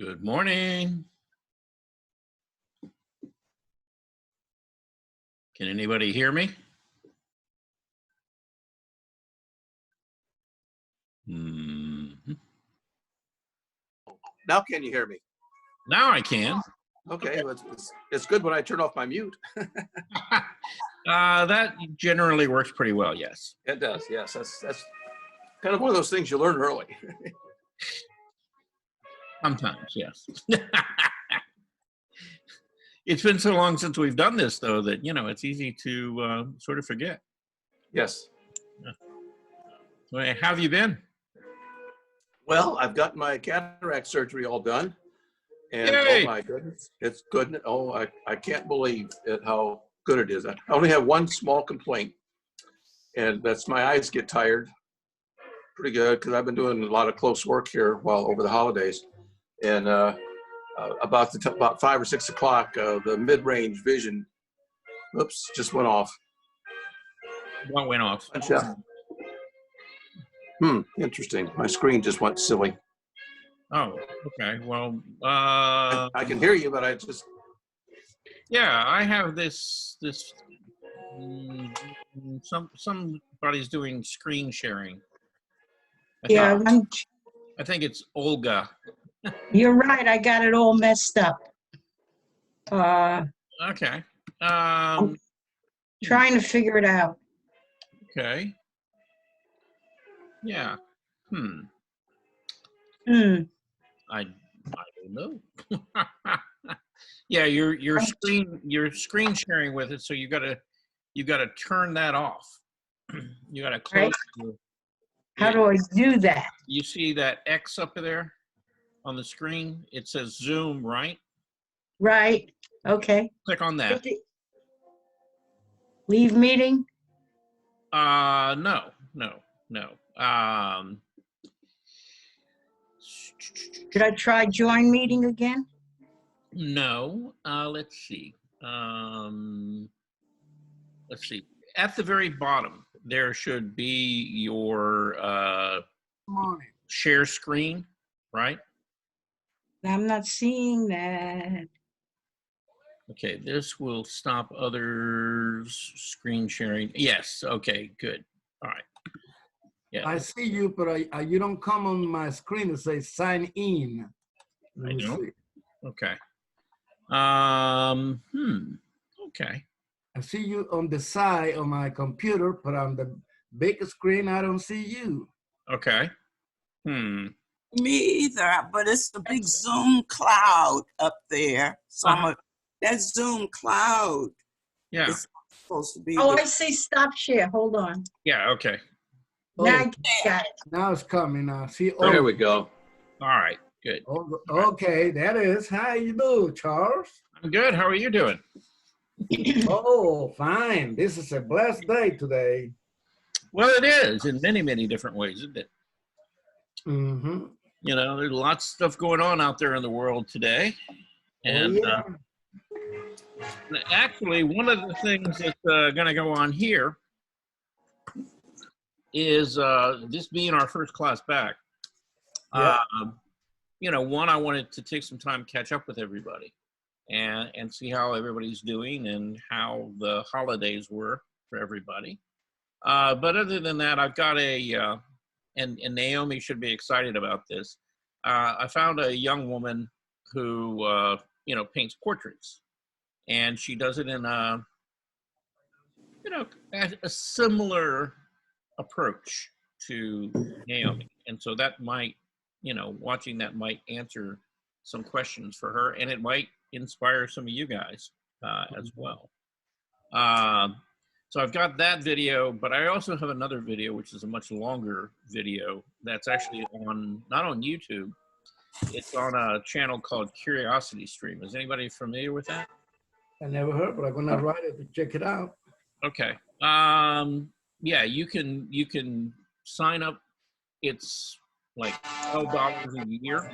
Good morning. Can anybody hear me? Mhm. Now can you hear me? Now I can. Okay, well, it's good when I turn off my mute. That generally works pretty well, yes. It does, yes. That's kind of one of those things you learn early. Sometimes, yes. It's been so long since we've done this, though, that, it's easy to sort of forget. Yes. So, how have you been? Well, I've got my cataract surgery all done. And Yay! oh my goodness, it's good. Oh, I can't believe how good it is. I only have one small complaint, and that's my eyes get tired pretty good because I've been doing a lot of close work here while over the holidays. And about 5 or 6 o'clock, the mid-range vision, oops, just went off. What went off? Interesting. My screen just went silly. Oh, okay. Well, I can hear you, but I just. yeah, I have this. Somebody's doing screen sharing. I think it's Olga. You're right. I got it all messed up. Okay. Trying to figure it out. Okay. Yeah. I don't know. Yeah, your screen sharing with it, so you gotta turn that off. You gotta close. Right. How do I do that? You see that X up there on the screen? It says Zoom, right? Right. Okay. Click on that. Leave meeting? No. Should I try join meeting again? No. Let's see. Let's see. At the very bottom, there should be your share screen, right? I'm not seeing that. Okay, this will stop others screen sharing. Yes, okay, good. All right. Yeah. I see you, but you don't come on my screen to say sign in. I don't. See. Okay. Okay. I see you on the side of my computer, but on the big screen, I don't see you. Okay. Me either, but it's the big Zoom cloud up there. So that Zoom cloud. Yeah. Is supposed to be. Oh, I see stop share. Hold on. Yeah, okay. Now I got it. Now it's coming. I see. There we go. All right, good. Okay, that is. How you do, Charles? I'm good. How are you doing? Oh, fine. This is a blessed day today. Well, it is in many, many different ways, isn't it? Mm-hmm. There's lots of stuff going on out there in the world today. And actually, one of the things that's going to go on here is this being our first class back. Yeah. One, I wanted to take some time to catch up with everybody and see how everybody's doing and how the holidays were for everybody. But other than that, I've got and Naomi should be excited about this. I found a young woman who, paints portraits, and she does it in a similar approach to Naomi. And so that might, watching that might answer some questions for her, and it might inspire some of you guys as well. So I've got that video, but I also have another video, which is a much longer video that's actually not on YouTube. It's on a channel called Curiosity Stream. Is anybody familiar with that? I never heard, but I'm gonna write it to check it out. Okay. Yeah, you can sign up. It's like $12 a year,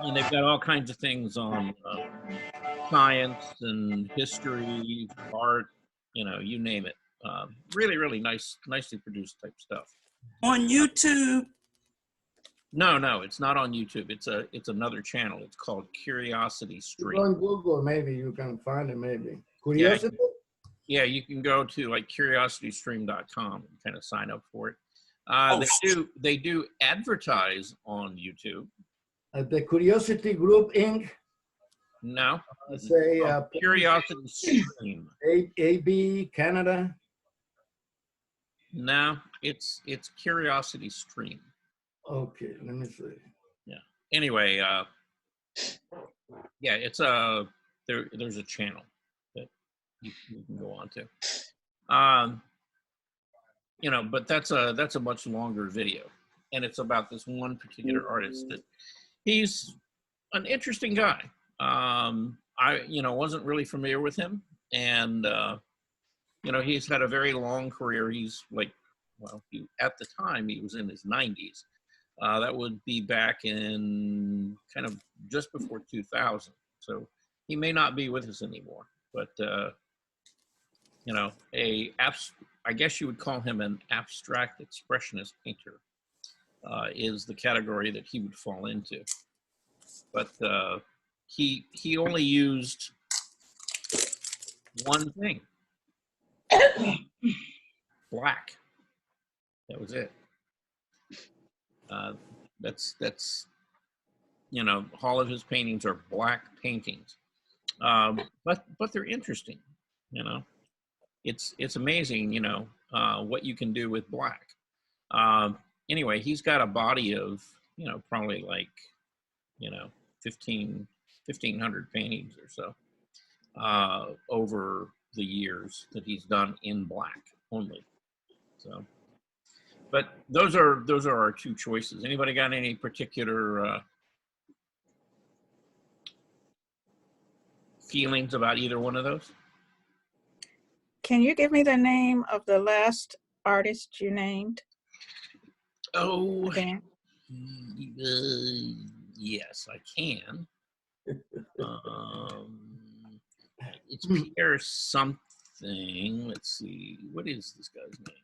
and they've got all kinds of things on science and history, art, you name it. Really, really nicely produced type stuff. On YouTube. No, it's not on YouTube. It's another channel. It's called Curiosity Go Stream. on Google, maybe you can find it, maybe. Yeah. Curiosity? Yeah, you can go to like curiositystream.com and kind of sign up for it. Oh, They do advertise on YouTube. The Curiosity Group Inc. No, Say Curiosity Stream. AB Canada. No, it's Curiosity Stream. Okay, let me see. Anyway, yeah, it's there's a channel that you can go on to. You know, but that's a much longer video, and it's about this one particular artist that he's an interesting guy. I wasn't really familiar with him, and he's had a very long career. He's like, well, at the time he was in his 90s. That would be back in kind of just before 2000. So he may not be with us anymore, but I guess you would call him an abstract expressionist painter, is the category that he would fall into. But he only used one thing, black. That was it. That's all of his paintings are black paintings, but they're interesting. It's amazing, what you can do with black. Anyway, he's got a body of, probably like, 1,500 paintings or so, over the years that he's done in black only. So, but those are our two choices. Anybody got any particular feelings about either one of those? Can you give me the name of the last artist you named? Oh, Dan? yes, I can. It's Pierre something. Let's see. What is this guy's name?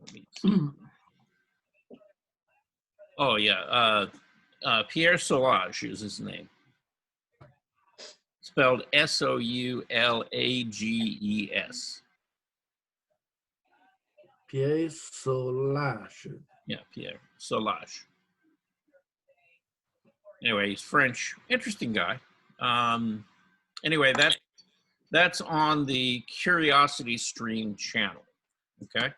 Let me see. Oh, yeah. Pierre Soulages is his name. Spelled Soulages. Pierre Soulages. Yeah, Pierre Soulages. Anyway, he's French. Interesting guy. Anyway, that's on the Curiosity Stream channel. Okay.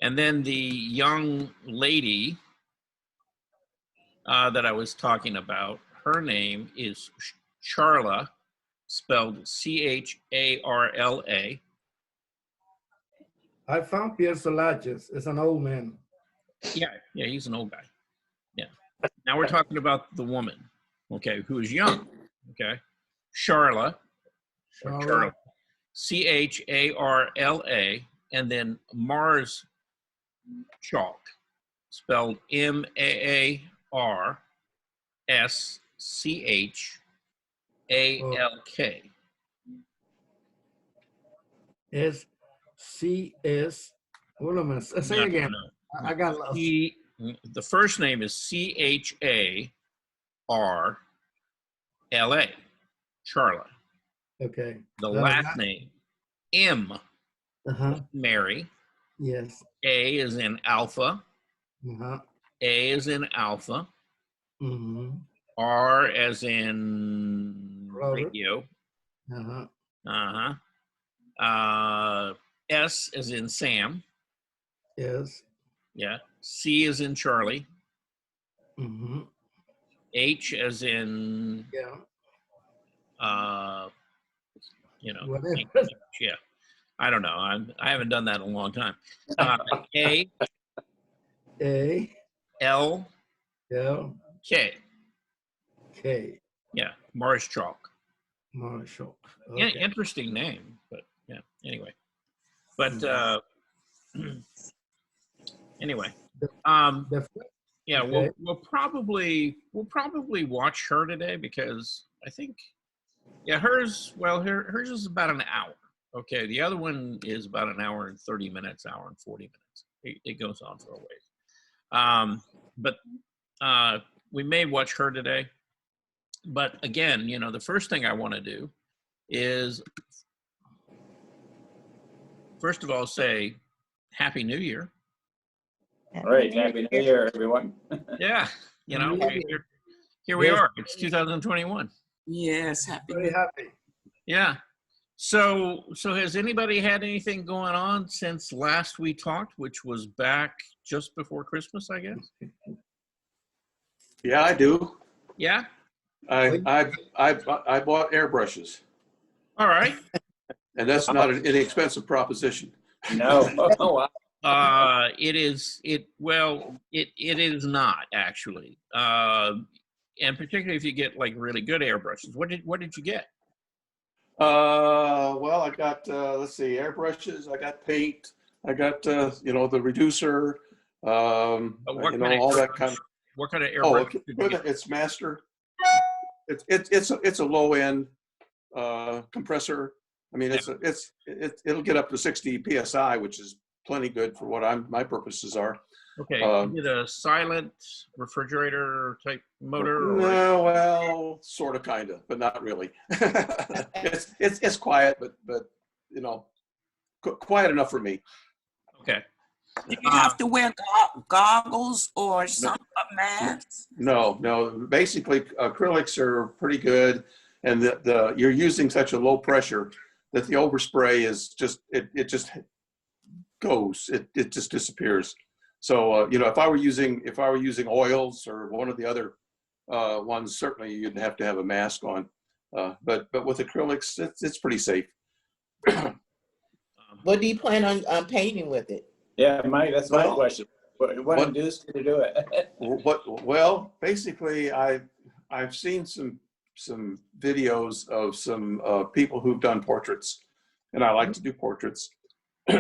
And then the young lady that I was talking about, her name is Charla, spelled Charla. I found Pierre Soulages. It's an old man. Yeah, he's an old guy. Yeah. Now we're talking about the woman, okay, who is young. Okay. Charla. Charla, and then Mars Chalk, spelled Maarschalk. SCS. Hold on a minute. Say it again. No. I got lost. The first name is Charla, Charla. Okay. The last name, M, Mary. Yes. A is in alpha. A is in alpha. R as in radio. S as in Sam. Yes. Yeah. C is in Charlie. H as in whatever. yeah. I don't know. I haven't done that in a long time. A L K. Yeah, Maarschalk. Marshall. Yeah, Okay. interesting name, but yeah. Anyway, but anyway, yeah. Okay. We'll probably watch her today because I think, yeah, hers is about an hour. Okay, the other one is about an hour and 30 minutes, hour and 40 minutes. It goes on for a ways. But we may watch her today. But again, you know, the first thing I want to do is, first of all, say Happy New Year. All right, Happy New Year, everyone. Yeah, you know, Happy here we Yes. are. It's 2021. Yes, happy. Very happy. Yeah. So has anybody had anything going on since last we talked, which was back just before Christmas, I guess? Yeah, I do. Yeah. I bought airbrushes, All right. and that's not an inexpensive proposition. No. Oh, wow. It is not actually. And particularly if you get like really good airbrushes. What did you get? Well, I got, let's see, airbrushes, I got paint, I got, you know, the reducer, you know, all that kind of. What kind of Oh, airbrush did you get? it's master. It's a low end compressor. I mean, it'll get up to 60 psi, which is plenty good for what my purposes are. Okay. Is it a silent refrigerator type motor? Or? No, well, sort of, kind of, but not really. it's quiet, but you know, quiet enough for me. Okay. Do you have to wear goggles or some masks? No. Basically, acrylics are pretty good, and you're using such a low pressure that the overspray is just it just goes. It just disappears. So you know, if I were using oils or one of the other ones, certainly you'd have to have a mask on. But with acrylics, it's pretty safe. What do you plan on painting with it? Yeah, Mike, that's my Well, question. What induced you to do it? Well, basically, I've seen some videos of some people who've done portraits, and I like to do portraits.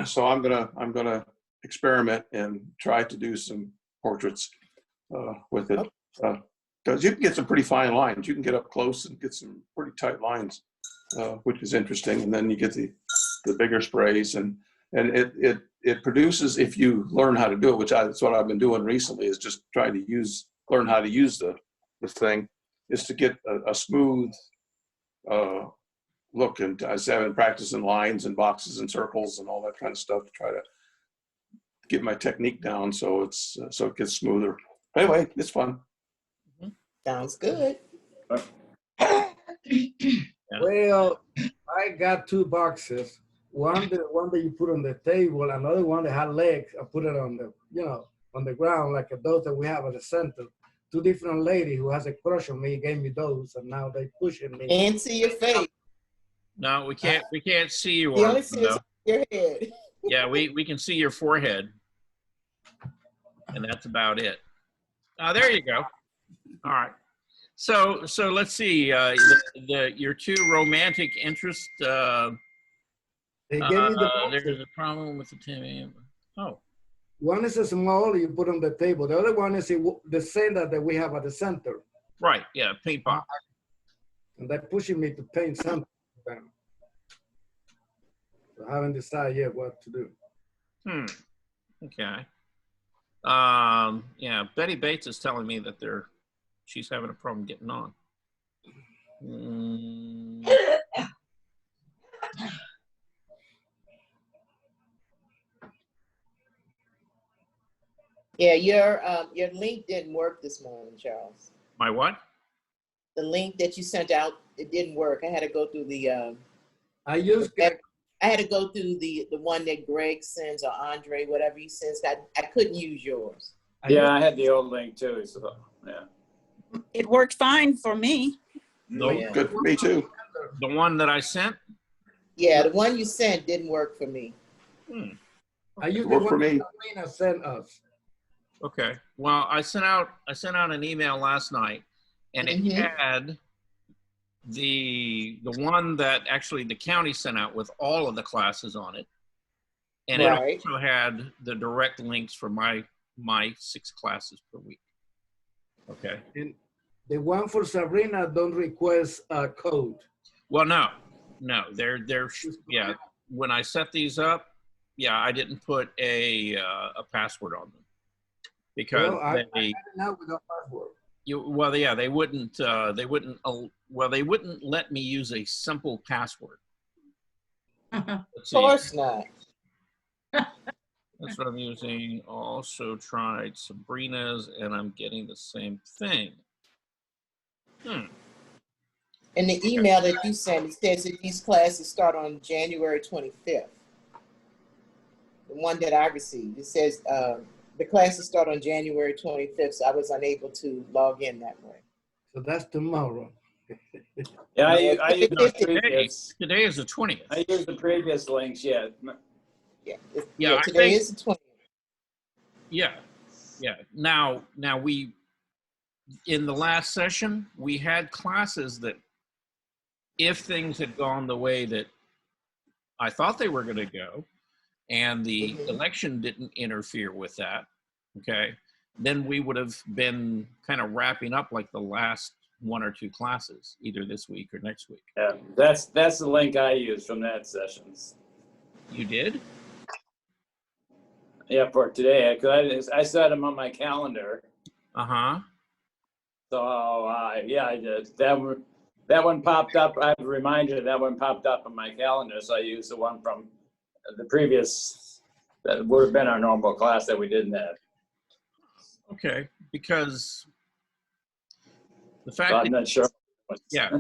So I'm gonna experiment and try to do some portraits with it, because you can get some pretty fine lines. You can get up close and get some pretty tight lines, which is interesting. And then you get the bigger sprays, and it produces, if you learn how to do it, which that's what I've been doing recently, is just trying to learn how to use the thing, is to get a smooth look. And I have been practicing lines and boxes and circles and all that kind of stuff to try to get my technique down so it gets smoother. Anyway, it's fun. Sounds good. Well, I got two boxes. One that you put on the table, another one that had legs. I put it on on the ground, like those that we have at the center. Two different ladies who has a crush on me gave me those, and now they pushing me. And see your face. No, we can't see you. You only see your head. Yeah, we can see your forehead, and that's about it. There you go. All right. So let's see. Your two romantic interests. They gave me the There's a problem with the TV. Oh. One is a small you put on the table. The other one is the same that we have at the center. Right. Yeah. Paint box. And they're pushing me to paint something. So I haven't decided yet what to do. Okay. Yeah. Betty Bates is telling me that she's having a problem getting on. Yeah, your link didn't work this morning, Charles. My what? The link that you sent out, it didn't work. I had to go through the I had to go through the one that Greg sends or Andre, whatever he sends. I couldn't use yours. Yeah, I had the old link too. So yeah. It worked fine for me. No, Yeah. Good for me too. the one that I sent. Yeah, the one you sent didn't work for me. I used the Work for one me. that Sabrina sent us. Okay. Well, I sent out an email last night, and it had the one that actually the county sent out with all of the classes on it, and Right. it also had the direct links for my 6 classes per week. Okay. And the one for Sabrina don't request a code. Well, no, they're yeah. when I set these up, yeah, I didn't put a password on them because Well, I did not with a password. well, yeah, they wouldn't let me use a simple password. Let's Of see. course not. That's what I'm using. Also tried Sabrina's, and I'm getting the same thing. In the email that you sent, it says that these classes start on January 25th. The one that I received, it says the classes start on January 25th, so I was unable to log in that way. So that's tomorrow. Yeah, I use the Today previous. is the 20th. I use the previous links. Yeah. Yeah, I today think- is the 20th. Yeah. Now we, in the last session, we had classes that if things had gone the way that I thought they were going to go, and the election didn't interfere with that, okay, then we would have been kind of wrapping up like the last 1 or 2 classes, either this week or next week. Yeah, that's the link I use from that sessions. You did? Yeah, for today, because I set them on my calendar. Uh-huh. So yeah, I did. That one popped up. I have a reminder that one popped up on my calendar, so I used the one from the previous. That would have been our normal class that we didn't have. Okay, because the fact So that I'm not sure. yeah,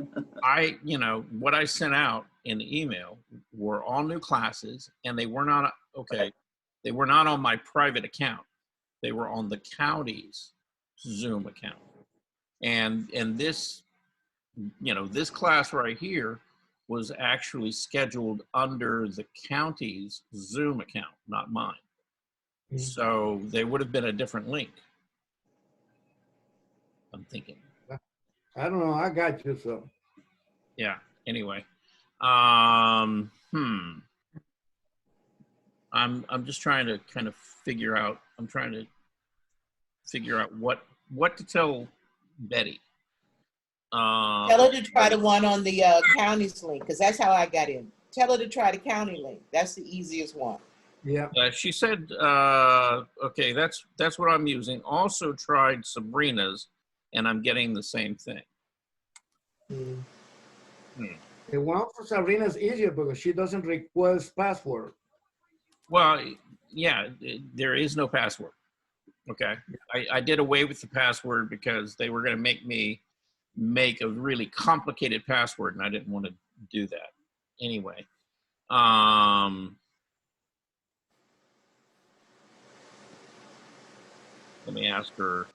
what I sent out in the email were all new classes, and they were not, they were not on my private account. They were on the county's Zoom account. And this, this class right here was actually scheduled under the county's Zoom account, not mine. So they would have been a different link, I'm thinking. I don't know. I got you, so. Yeah, anyway. I'm just trying to kind of figure out, what to tell Betty. Tell her to try the one on the county's link, because that's how I got in. Tell her to try the county link. That's the easiest one. Yeah. She said, okay, that's what I'm using. Also tried Sabrina's, and I'm getting the same thing. The one for Sabrina is easier because she doesn't request password. Well, yeah, there is no password. Okay. I did away with the password because they were going to make me make a really complicated password, and I didn't want to do that. Anyway. Let me ask her.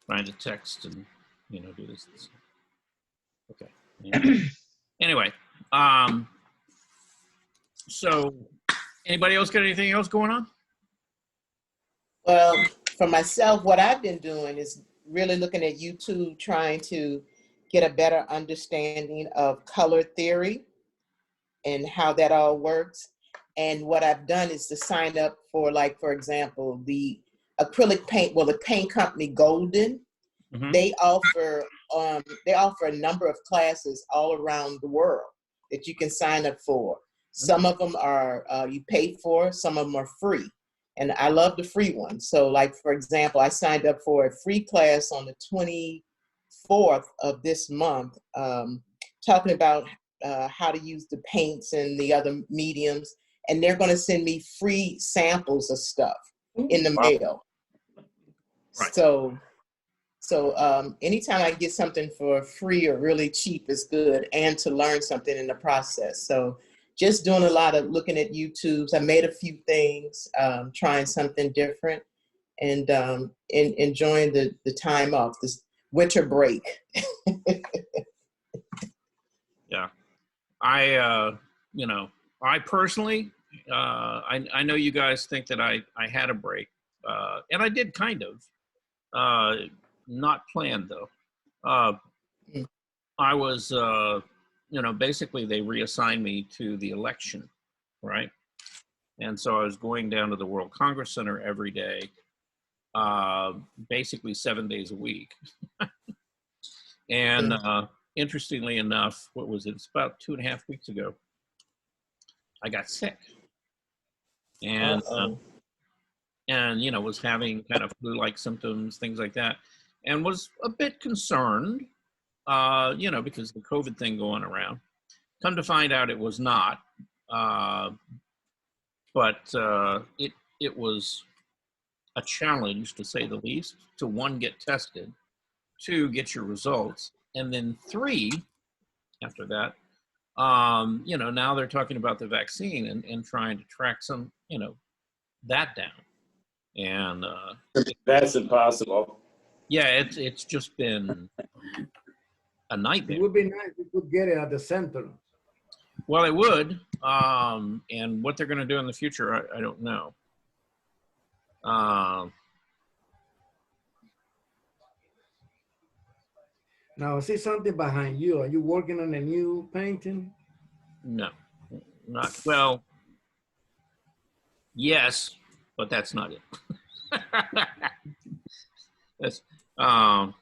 Trying to text and, do this. Okay. Anyway, so anybody else got anything else going on? Well, for myself, what I've been doing is really looking at YouTube, trying to get a better understanding of color theory and how that all works. And what I've done is to sign up for, like, for example, the acrylic paint, the paint company Golden. Mm-hmm. They offer a number of classes all around the world that you can sign up for. Some of them are you pay for, some of them are free. And I love the free ones. So, like, for example, I signed up for a free class on the 24th of this month, talking about how to use the paints and the other mediums. And they're going to send me free samples of stuff in the mail. Right. So anytime I get something for free or really cheap is good, and to learn something in the process. So just doing a lot of looking at YouTubes. I made a few things, trying something different, and enjoying the time off, this winter break. Yeah. I personally, I know you guys think that I had a break, and I did kind of, not planned though. I was, basically they reassigned me to the election, right? And so I was going down to the World Congress Center every day, basically 7 days a week. And interestingly enough, what was it? It's about 2.5 weeks ago, I got sick. And, and you know, was having kind of flu-like symptoms, things like that, and was a bit concerned, you know, because of the COVID thing going around. Come to find out it was not, but it was a challenge, to say the least, to one, get tested, two, get your results, and then three, after that, you know, now they're talking about the vaccine and trying to track some, you know, that down. And That's impossible. yeah, it's just been a nightmare. It would be nice if we could get it at the center. Well, it would, and what they're going to do in the future, I don't know. Now, I see something behind you. Are you working on a new painting? No, not well. Yes, but that's not it. That's okay.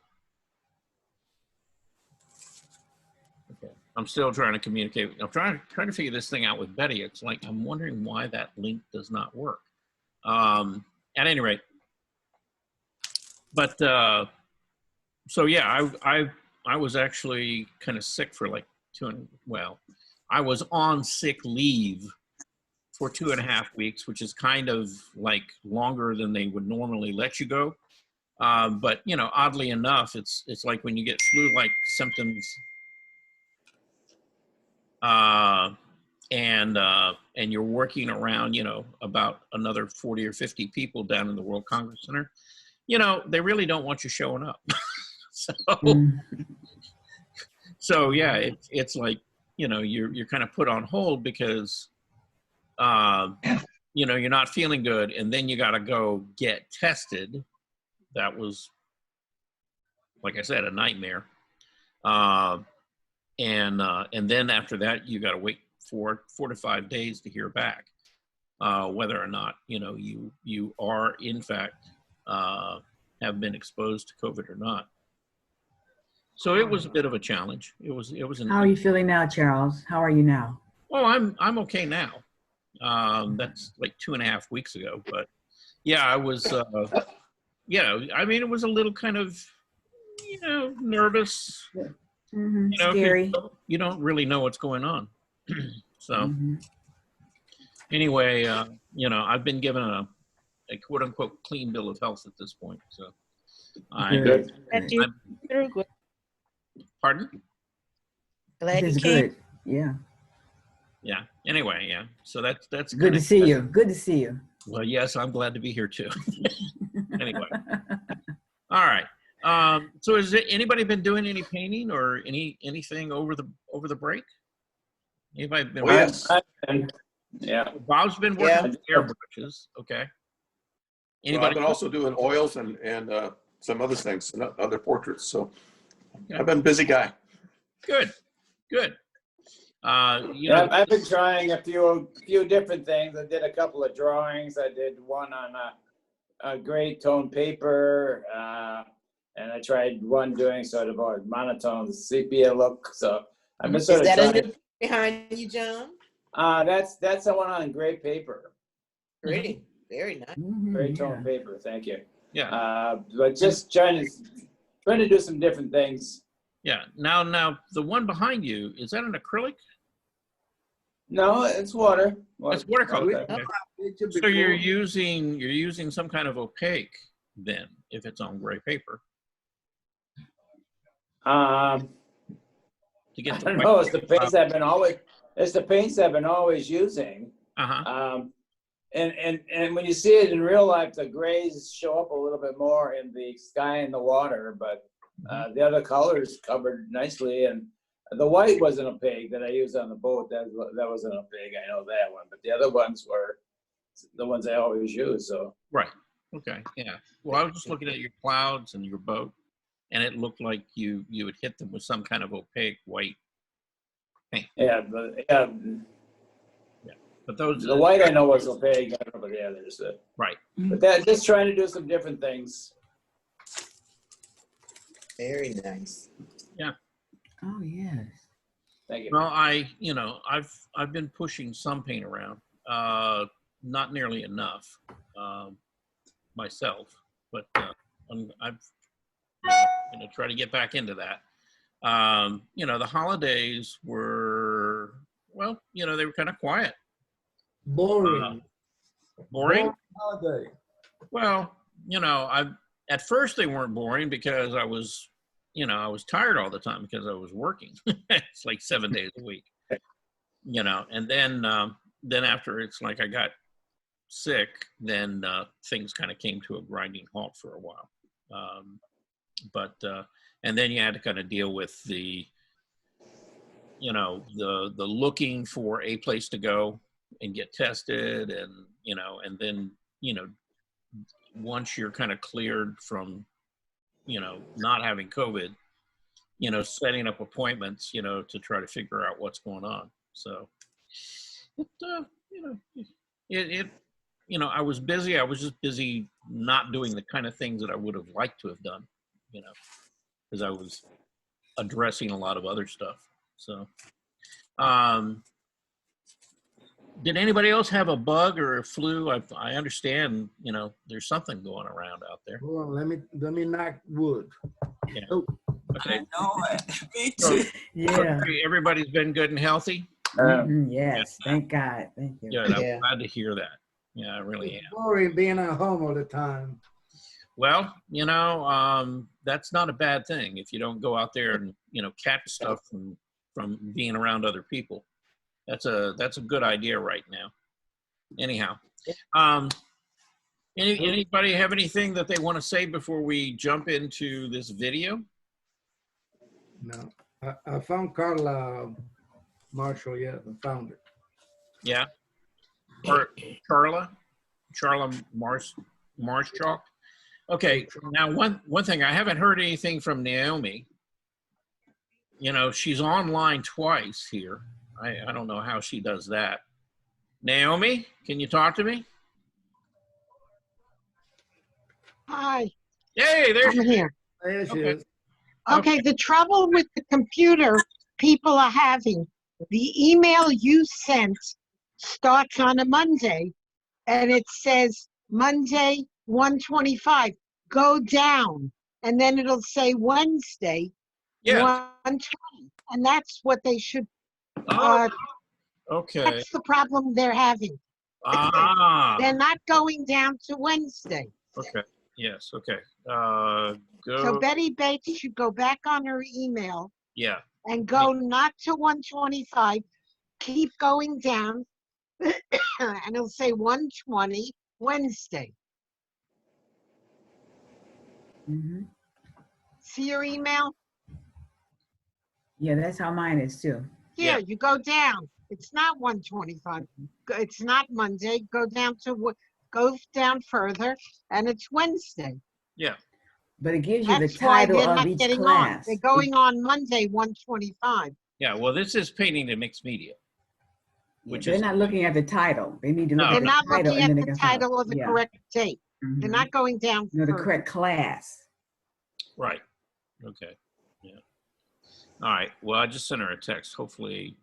I'm still trying to communicate. I'm trying to figure this thing out with Betty. It's like I'm wondering why that link does not work. At any rate, but so yeah, I was actually kind of sick for like I was on sick leave for 2.5 weeks, which is kind of like longer than they would normally let you go. But you know, oddly enough, it's like when you get flu-like symptoms, and you're working around, you know, about another 40 or 50 people down in the World Congress Center. You know, they really don't want you showing up. So yeah, it's like, you know, you're kind of put on hold because, you know, you're not feeling good, and then you got to go get tested. That was, like I said, a nightmare. And then after that, you got to wait 4 to 5 days to hear back whether or not, you know, you are in fact have been exposed to COVID or not. So it was a bit of a challenge. It was. How are you feeling now, Charles? How are you now? Oh, I'm okay now. That's like 2.5 weeks ago, but yeah, I was. You know, I mean, it was a little kind of, you know, nervous. Mm-hmm. You know, scary. You don't really know what's going on. So anyway, you know, I've been given a quote unquote clean bill of health at this point. So Good. Pardon? Glad This you is came. good. Yeah. Yeah. Anyway, yeah. So that's Good to see you. Good to see you. Well, yes, I'm glad to be here too. Anyway. All right. So has anybody been doing any painting or anything over the break? Anybody been? Oh, yes. Yeah. Bob's been working with airbrushes. Okay. Well, I've been also doing oils and some other things, other portraits. So I've been a busy guy. Good. You Yeah, know, I've been trying a few different things. I did a couple of drawings. I did one on a gray tone paper, and I tried one doing sort of a monotone sepia look. So I've been sort of trying. Behind you, John? That's the one on gray paper. Pretty, very nice. Gray tone paper. Thank you. Yeah. But just trying to do some different things. Yeah. Now the one behind you, is that an acrylic? No, it's water. It's watercolor. Okay. Okay. So you're using some kind of opaque then, if it's on gray paper. To get I don't know. It's the paints I've been always using. And when you see it in real life, the grays show up a little bit more in the sky and the water, but the other colors covered nicely. And the white wasn't opaque that I used on the boat. That wasn't opaque. I know that one, but the other ones were the ones I always use. So right. Okay. Yeah. Well, I was just looking at your clouds and your boat, and it looked like you had hit them with some kind of opaque white paint. Yeah, but yeah. But those, The white I know was opaque, I don't know about the others. right. But that, just trying to do some different things. Very nice. Oh, yes. Thank you. Well, I've been pushing some paint around, not nearly enough myself, but I'm going to try to get back into that. The holidays were, well, they were kind of quiet. Boring. Boring? Holiday. Well, at first they weren't boring because I was tired all the time because I was working. It's like 7 days a week, and then after it's like I got sick, then things kind of came to a grinding halt for a while. And then you had to kind of deal with the looking for a place to go and get tested, and then once you're kind of cleared from not having COVID, setting up appointments, to try to figure out what's going on. So I was busy. I was just busy not doing the kind of things that I would have liked to have done, because I was addressing a lot of other stuff. So, did anybody else have a bug or a flu? I understand, there's something going around out there. Hold on, let me knock wood. Yeah. Oh, Okay. I know it. Me So, too. Yeah. everybody's been good and healthy. Yes. Thank God. Thank you. Good. I'm Yeah. glad to hear that. Yeah, I really am. it's boring being at home all the time. Well, that's not a bad thing if you don't go out there and catch stuff from being around other people. That's a good idea right now. Anyhow, anybody have anything that they want to say before we jump into this video? No, I found Carla Marshall. Yeah, I found it. Yeah. Or Charla Marshall. Okay. Now, one thing, I haven't heard anything from Naomi. She's online twice here. I don't know how she does that. Naomi, can you talk to me? Hi, Hey, there I'm she is. here. There she Okay. is. Okay, the trouble with the computer people are having, the email you sent starts on a Monday and it says Monday 125, go down. And then it'll say Wednesday Yeah. 120. And that's what they should, Oh, okay. that's the problem they're having. Ah. They're not going down to Wednesday. Okay. Yes. Okay. So Go. Betty Bates should go back on her email Yeah. and go not to 125, keep going down, and it'll say 120 Wednesday. Mhm. See your email? Yeah, that's how mine is too. Here, Yeah. you go down. It's not 125. It's not Monday. Go down further, and it's Wednesday. Yeah. But it gives you the That's why title they're of not each getting on. class. They're going on Monday 125. Yeah. Well, this is painting to mixed media, which They're is not looking at the title. They need to No, look They're at not the title looking and at then they the can follow. title of the Yeah. correct date. They're Mhm. not going down No, the further. correct class. right. Okay. Yeah. All right. Well, I just sent her a text. Hopefully.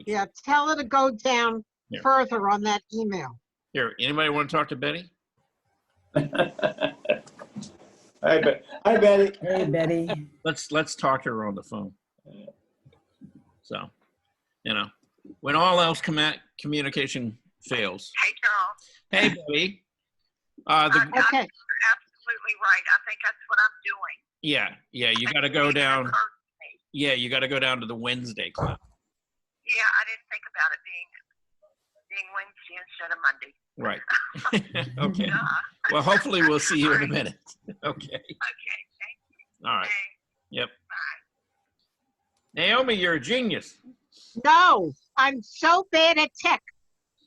Yeah, tell her to go down Yeah. further on that email. Here. Anybody want to talk to Betty? Hi, Betty. Hey, Betty. Let's talk to her on the phone. So, when all else communication fails. Hey, Charles. Hey, Betty. Okay. You're absolutely right. I think that's what I'm doing. Yeah. You got to go down. Yeah, you got to go down to the Wednesday class. Yeah, I didn't think about it being Wednesday instead of Monday. Right. Okay. Duh. Well, hopefully we'll see you in a minute. Okay. Okay, thank you. All right. Okay, Yep. bye. Naomi, you're a genius. No, I'm so bad at tech.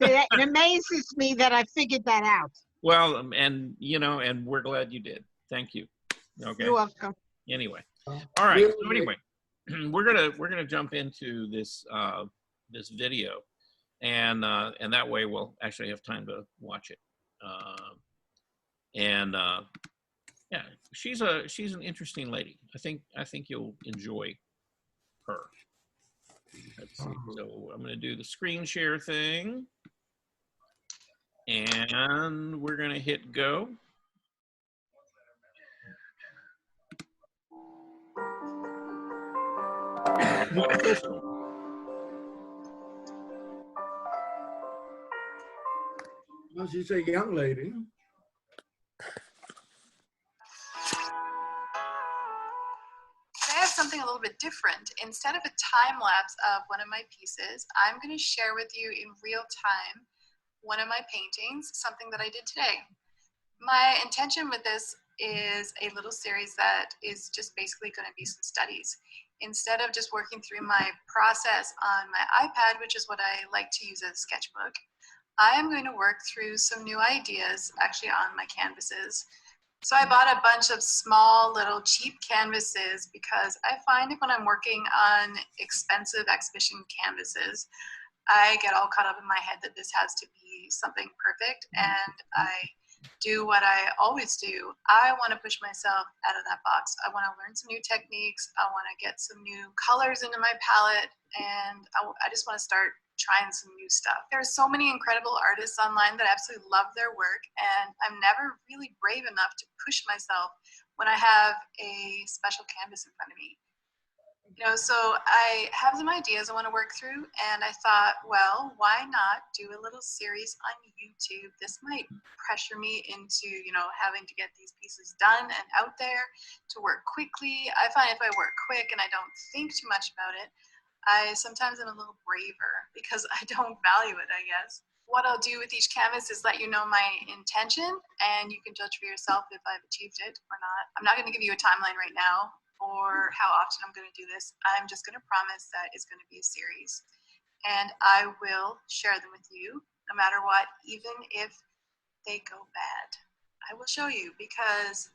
It amazes me that I figured that out. Well, and we're glad you did. Thank you. Okay. You're welcome. Anyway. All right. So anyway, we're gonna jump into this this video. and that way we'll actually have time to watch it. Yeah, she's an interesting lady. I think you'll enjoy her. Let's see. So I'm going to do the screen share thing, and we're going to hit go. Well, she's a young lady. I have something a little bit different. Instead of a time lapse of one of my pieces, I'm going to share with you in real time one of my paintings, something that I did today. My intention with this is a little series that is just basically going to be some studies. Instead of just working through my process on my iPad, which is what I like to use as a sketchbook, I am going to work through some new ideas actually on my canvases. So I bought a bunch of small little cheap canvases because I find when I'm working on expensive exhibition canvases, I get all caught up in my head that this has to be something perfect, and I do what I always do. I want to push myself out of that box. I want to learn some new techniques. I want to get some new colors into my palette, and I just want to start trying some new stuff. There's so many incredible artists online that I absolutely love their work, and I'm never really brave enough to push myself when I have a special canvas in front of me. You know, so I have some ideas I want to work through, and I thought, well, why not do a little series on YouTube? This might pressure me into, you know, having to get these pieces done and out there to work quickly. I find if I work quick and I don't think too much about it, I sometimes am a little braver because I don't value it, I guess. What I'll do with each canvas is let you know my intention, and you can judge for yourself if I've achieved it or not. I'm not going to give you a timeline right now or how often I'm going to do this. I'm just going to promise that it's going to be a series, and I will share them with you no matter what, even if they go bad. I will show you, because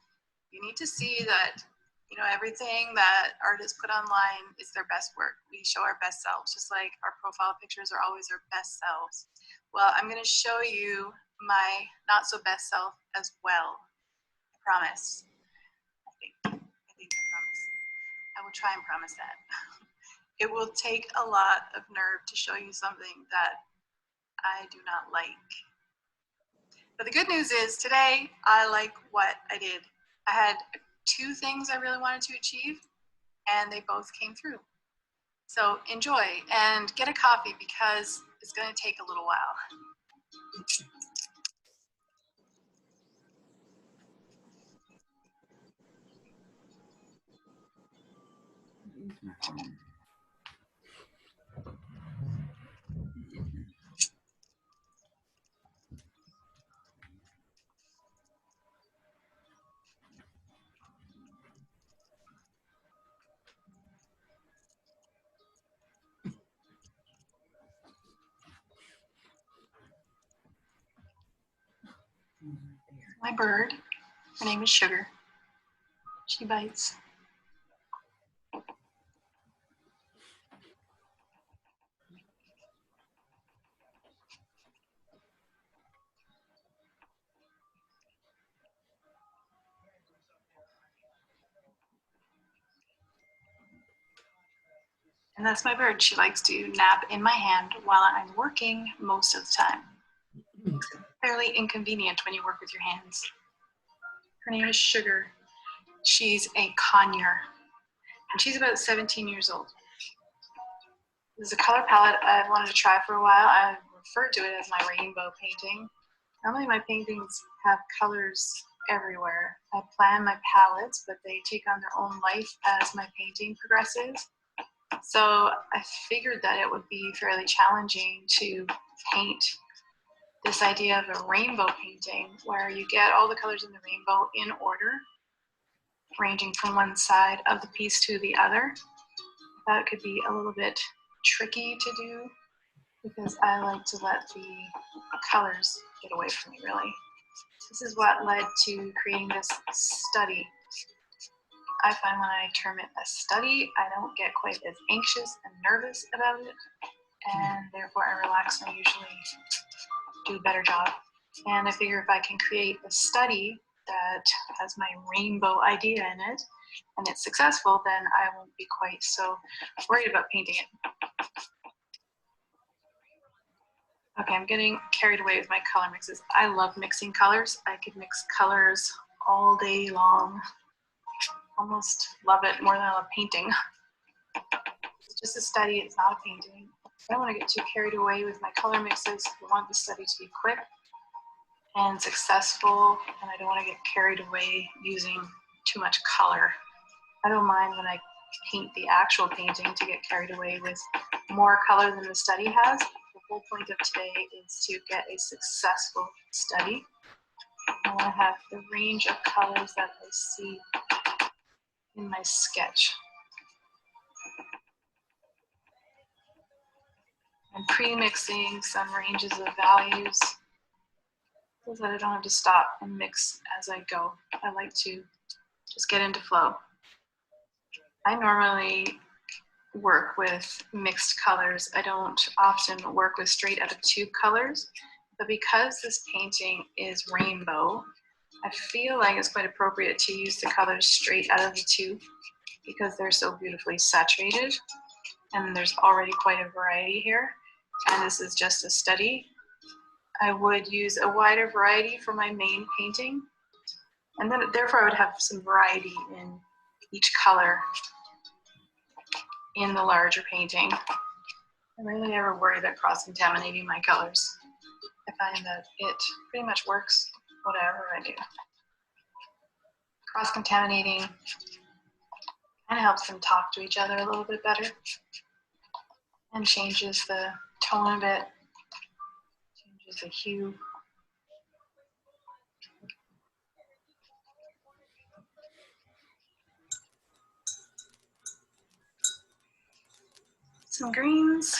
you need to see that, you know, everything that artists put online is their best work. We show our best selves, just like our profile pictures are always our best selves. Well, I'm going to show you my not so best self as well. I promise. I think I promise. I will try and promise that. It will take a lot of nerve to show you something that I do not like. But the good news is today I like what I did. I had two things I really wanted to achieve, and they both came through. So enjoy and get a coffee, because it's going to take a little while. My bird, her name is Sugar. She bites. And that's my bird. She likes to nap in my hand while I'm working most of the time. Fairly inconvenient when you work with your hands. Her name is Sugar. She's a conure, and she's about 17 years old. This is a color palette I've wanted to try for a while. I refer to it as my rainbow painting. Normally my paintings have colors everywhere. I plan my palettes, but they take on their own life as my painting progresses. So I figured that it would be fairly challenging to paint this idea of a rainbow painting, where you get all the colors in the rainbow in order, ranging from one side of the piece to the other. That could be a little bit tricky to do, because I like to let the colors get away from me, really. This is what led to creating this study. I find when I term it a study, I don't get quite as anxious and nervous about it. and therefore I relax and I usually do a better job. And I figure if I can create a study that has my rainbow idea in it and it's successful, then I won't be quite so worried about painting it. Okay, I'm getting carried away with my color mixes. I love mixing colors. I could mix colors all day long. Almost love it more than I love painting. It's just a study, it's not a painting. I don't want to get too carried away with my color mixes. I want the study to be quick and successful, and I don't want to get carried away using too much color. I don't mind when I paint the actual painting to get carried away with more color than the study has. The whole point of today is to get a successful study. I want to have the range of colors that I see in my sketch. I'm pre-mixing some ranges of values so that I don't have to stop and mix as I go. I like to just get into flow. I normally work with mixed colors. I don't often work with straight out of tube colors, but because this painting is rainbow, I feel like it's quite appropriate to use the colors straight out of the tube because they're so beautifully saturated and there's already quite a variety here. And this is just a study. I would use a wider variety for my main painting, and then therefore I would have some variety in each color in the larger painting. I rarely ever worry about cross-contaminating my colors. I find that it pretty much works whatever I do. Cross-contaminating kind of helps them talk to each other a little bit better and changes the tone a bit, changes the hue. Some greens.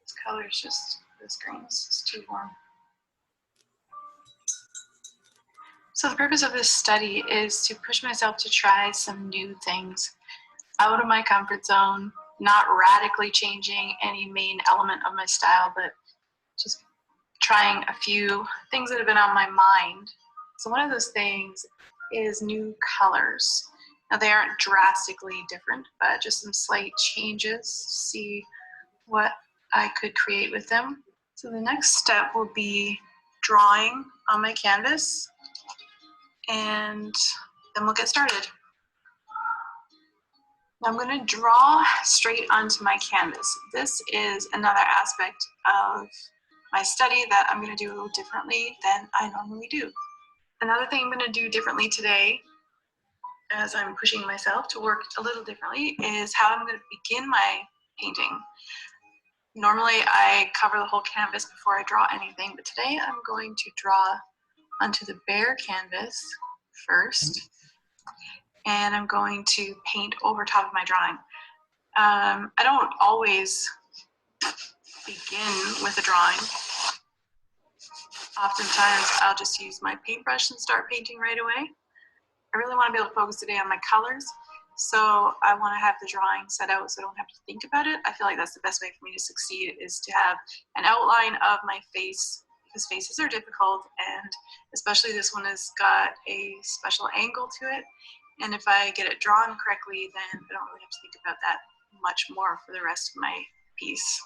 This color is just, this green is just too warm. So the purpose of this study is to push myself to try some new things out of my comfort zone, not radically changing any main element of my style, but just trying a few things that have been on my mind. So one of those things is new colors. Now they aren't drastically different, but just some slight changes to see what I could create with them. So the next step will be drawing on my canvas, and then we'll get started. I'm going to draw straight onto my canvas. This is another aspect of my study that I'm going to do a little differently than I normally do. Another thing I'm going to do differently today, as I'm pushing myself to work a little differently, is how I'm going to begin my painting. Normally I cover the whole canvas before I draw anything, but today I'm going to draw onto the bare canvas first, and I'm going to paint over top of my drawing. I don't always begin with a drawing. Oftentimes I'll just use my paintbrush and start painting right away. I really want to be able to focus today on my colors, so I want to have the drawing set out so I don't have to think about it. I feel like that's the best way for me to succeed, is to have an outline of my face, because faces are difficult, and especially this one has got a special angle to it. And if I get it drawn correctly, then I don't really have to think about that much more for the rest of my piece.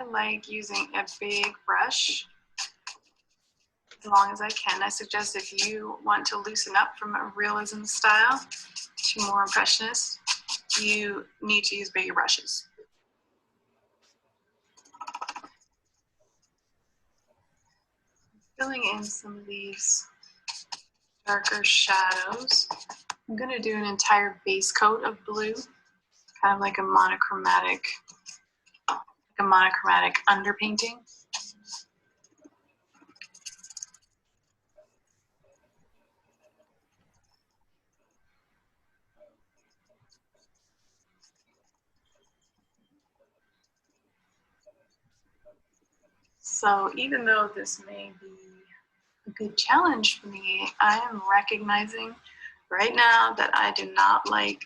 I like using a big brush as long as I can. I suggest if you want to loosen up from a realism style to more impressionist, you need to use bigger brushes. Filling in some of these darker shadows. I'm going to do an entire base coat of blue, kind of like a monochromatic underpainting. So even though this may be a good challenge for me, I am recognizing right now that I do not like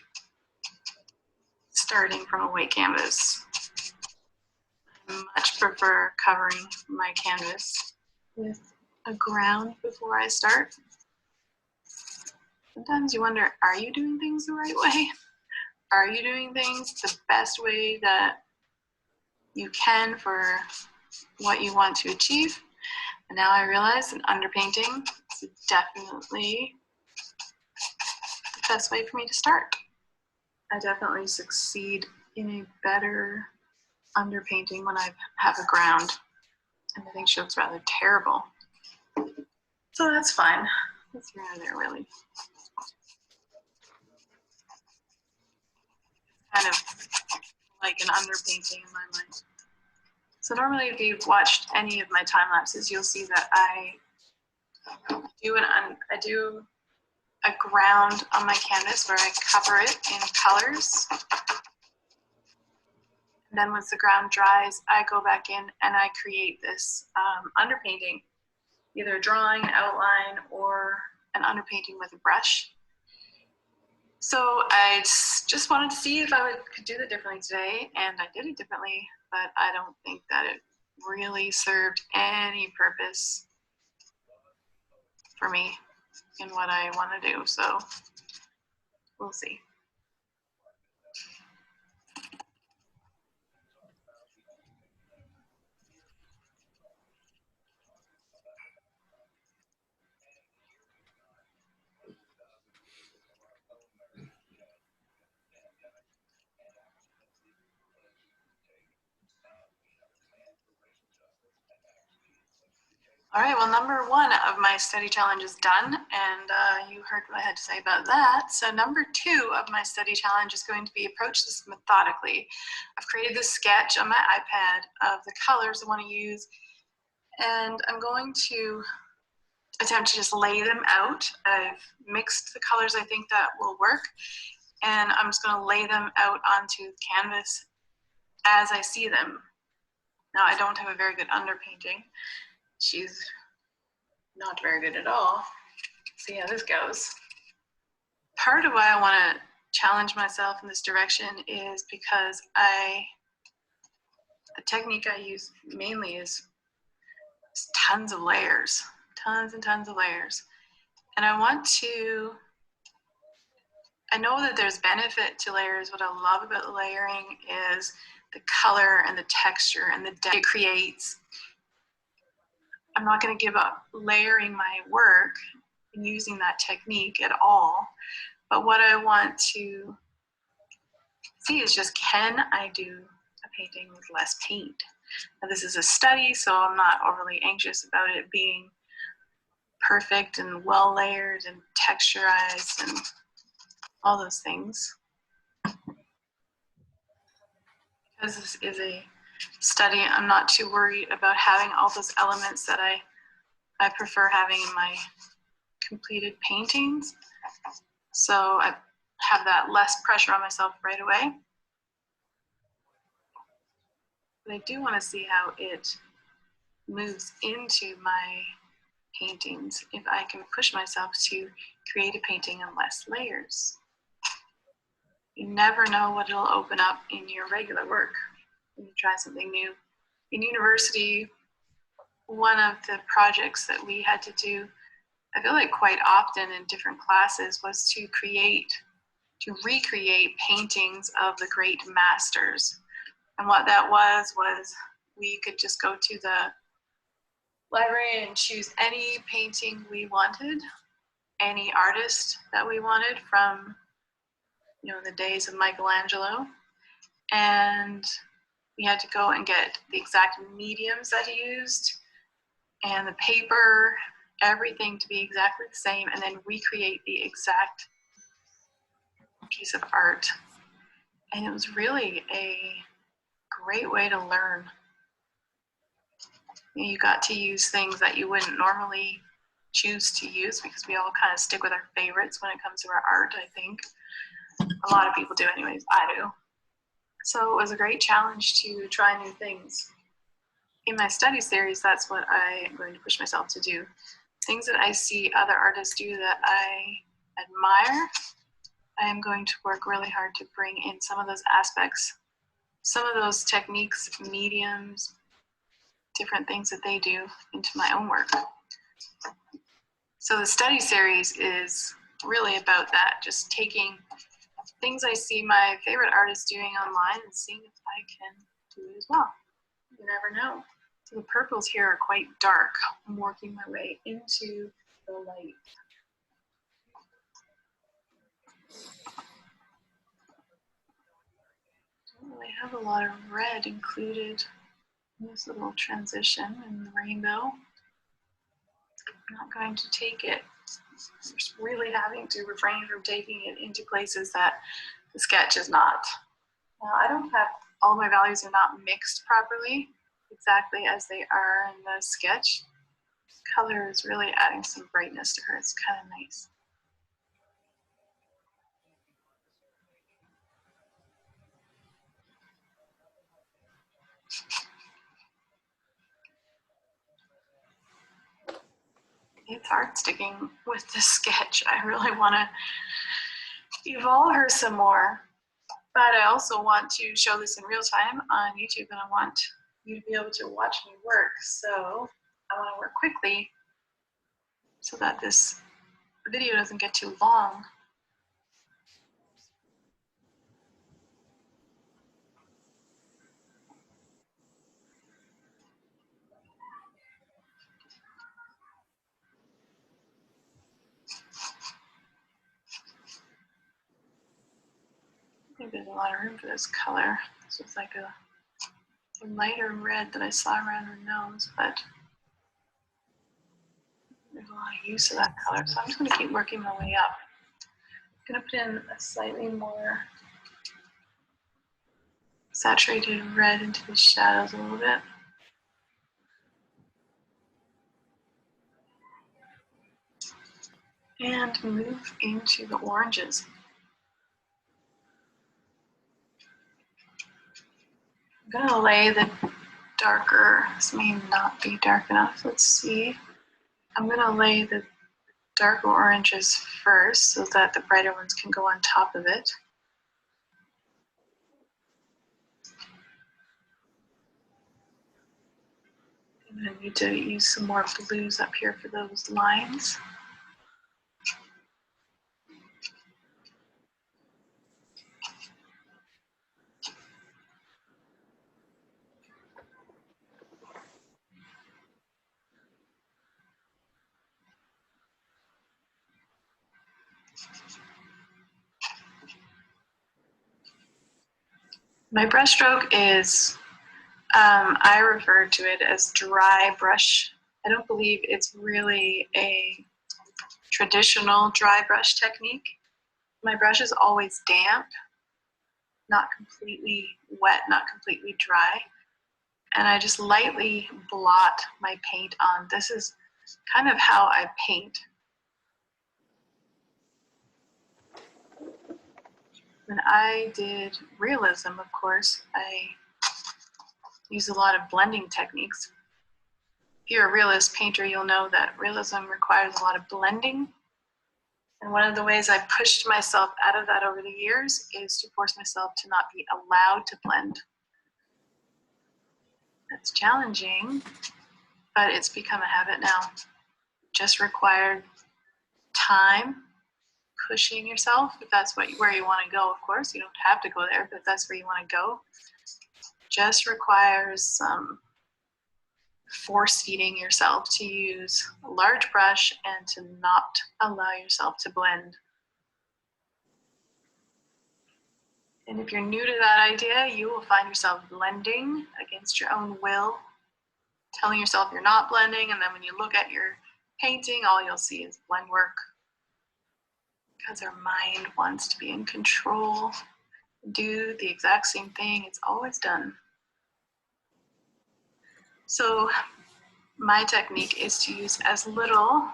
starting from a white canvas. I much prefer covering my canvas with a ground before I start. Sometimes you wonder, are you doing things the right way? Are you doing things the best way that you can for what you want to achieve? And now I realize that underpainting is definitely the best way for me to start. I definitely succeed in a better underpainting when I have a ground. And I think she looks rather terrible. So that's fine. That's neither there really. Kind of like an underpainting in my mind. So normally if you've watched any of my time lapses, you'll see that I do a ground on my canvas where I cover it in colors. And then once the ground dries, I go back in and I create this underpainting, either a drawing, an outline, or an underpainting with a brush. So I just wanted to see if I could do that differently today, and I did it differently, but I don't think that it really served any purpose for me in what I want to do, so we'll see. All right, well, number one of my study challenge is done, and you heard what I had to say about that. So number two of my study challenge is going to be approach this methodically. I've created this sketch on my iPad of the colors I want to use, and I'm going to attempt to just lay them out. I've mixed the colors I think that will work, and I'm just going to lay them out onto the canvas as I see them. Now, I don't have a very good underpainting. She's not very good at all. See how this goes. Part of why I want to challenge myself in this direction is because the technique I use mainly is tons of layers, tons and tons of layers. And I know that there's benefit to layers. What I love about layering is the color and the texture and the depth it creates. I'm not going to give up layering my work and using that technique at all. But what I want to see is just, can I do a painting with less paint? Now, this is a study, so I'm not overly anxious about it being perfect and well layered and texturized and all those things. Because this is a study, I'm not too worried about having all those elements that I prefer having in my completed paintings. So I have that less pressure on myself right away. But I do want to see how it moves into my paintings if I can push myself to create a painting in less layers. You never know what it'll open up in your regular work when you try something new. In university, one of the projects that we had to do, I feel like quite often in different classes, was to recreate paintings of the great masters. And what that was we could just go to the library and choose any painting we wanted, any artist that we wanted from, you know, the days of Michelangelo. And we had to go and get the exact mediums that he used and the paper, everything to be exactly the same, and then recreate the exact piece of art. And it was really a great way to learn. You got to use things that you wouldn't normally choose to use, because we all kind of stick with our favorites when it comes to our art, I think. A lot of people do anyways, I do. So it was a great challenge to try new things. In my study series, that's what I am going to push myself to do. Things that I see other artists do that I admire, I am going to work really hard to bring in some of those aspects, some of those techniques, mediums, different things that they do into my own work. So the study series is really about that, just taking things I see my favorite artists doing online and seeing if I can do it as well. You never know. So the purples here are quite dark. I'm working my way into the light. Don't really have a lot of red included in this little transition in the rainbow. I'm not going to take it. Just really having to refrain from taking it into places that the sketch is not. Now, I don't have, all my values are not mixed properly, exactly as they are in the sketch. Color is really adding some brightness to her. It's kind of nice. It's hard sticking with this sketch. I really want to evolve her some more, but I also want to show this in real time on YouTube, and I want you to be able to watch me work. So I want to work quickly so that this video doesn't get too long. I think there's a lot of room for this color. This was like a lighter red that I saw around her nose, but there's a lot of use of that color. So I'm just going to keep working my way up. I'm going to put in a slightly more saturated red into the shadows a little bit. And move into the oranges. I'm going to lay the darker, this may not be dark enough, let's see. I'm going to lay the darker oranges first so that the brighter ones can go on top of it. I'm going to need to use some more blues up here for those lines. My brush stroke is, I refer to it as dry brush. I don't believe it's really a traditional dry brush technique. My brush is always damp, not completely wet, not completely dry. And I just lightly blot my paint on. This is kind of how I paint. When I did realism, of course, I use a lot of blending techniques. If you're a realist painter, you'll know that realism requires a lot of blending. And one of the ways I pushed myself out of that over the years is to force myself to not be allowed to blend. That's challenging, but it's become a habit now. Just required time, pushing yourself, if that's where you want to go, of course. You don't have to go there, but if that's where you want to go. Just requires some force feeding yourself to use a large brush and to not allow yourself to blend. And if you're new to that idea, you will find yourself blending against your own will, telling yourself you're not blending, and then when you look at your painting, all you'll see is blend work. Because our mind wants to be in control, do the exact same thing it's always done. So my technique is to use as little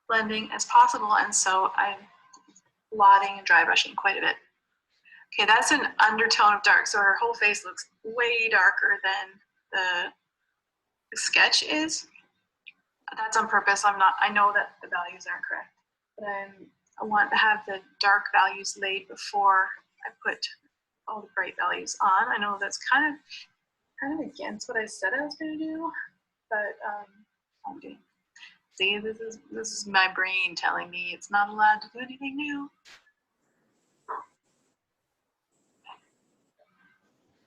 blending as possible, and so I'm blotting and dry brushing quite a bit. Okay, that's an undertone of dark, so her whole face looks way darker than the sketch is. That's on purpose. I know that the values aren't correct, but I want to have the dark values laid before I put all the bright values on. I know that's kind of against what I said I was going to do, but okay. See, this is my brain telling me it's not allowed to do anything new.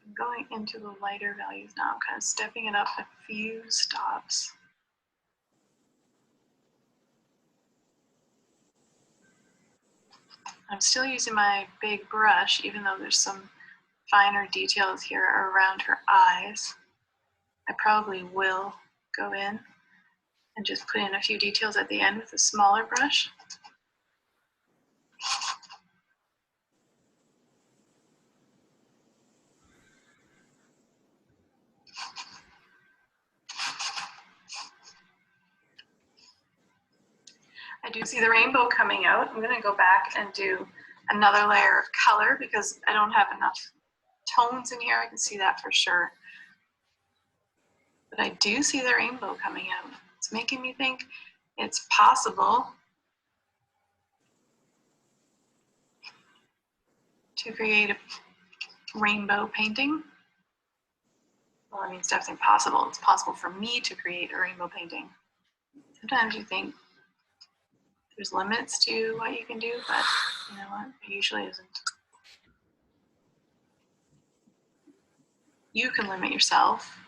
I'm going into the lighter values now. I'm kind of stepping it up a few stops. I'm still using my big brush, even though there's some finer details here around her eyes. I probably will go in and just put in a few details at the end with a smaller brush. I do see the rainbow coming out. I'm gonna go back and do another layer of color because I don't have enough tones in here. I can see that for sure. But I do see the rainbow coming out. It's making me think it's possible to create a rainbow painting. Well, I mean, it's definitely possible. It's possible for me to create a rainbow painting. Sometimes you think there's limits to what you can do, but you know what? It usually isn't. You can limit yourself,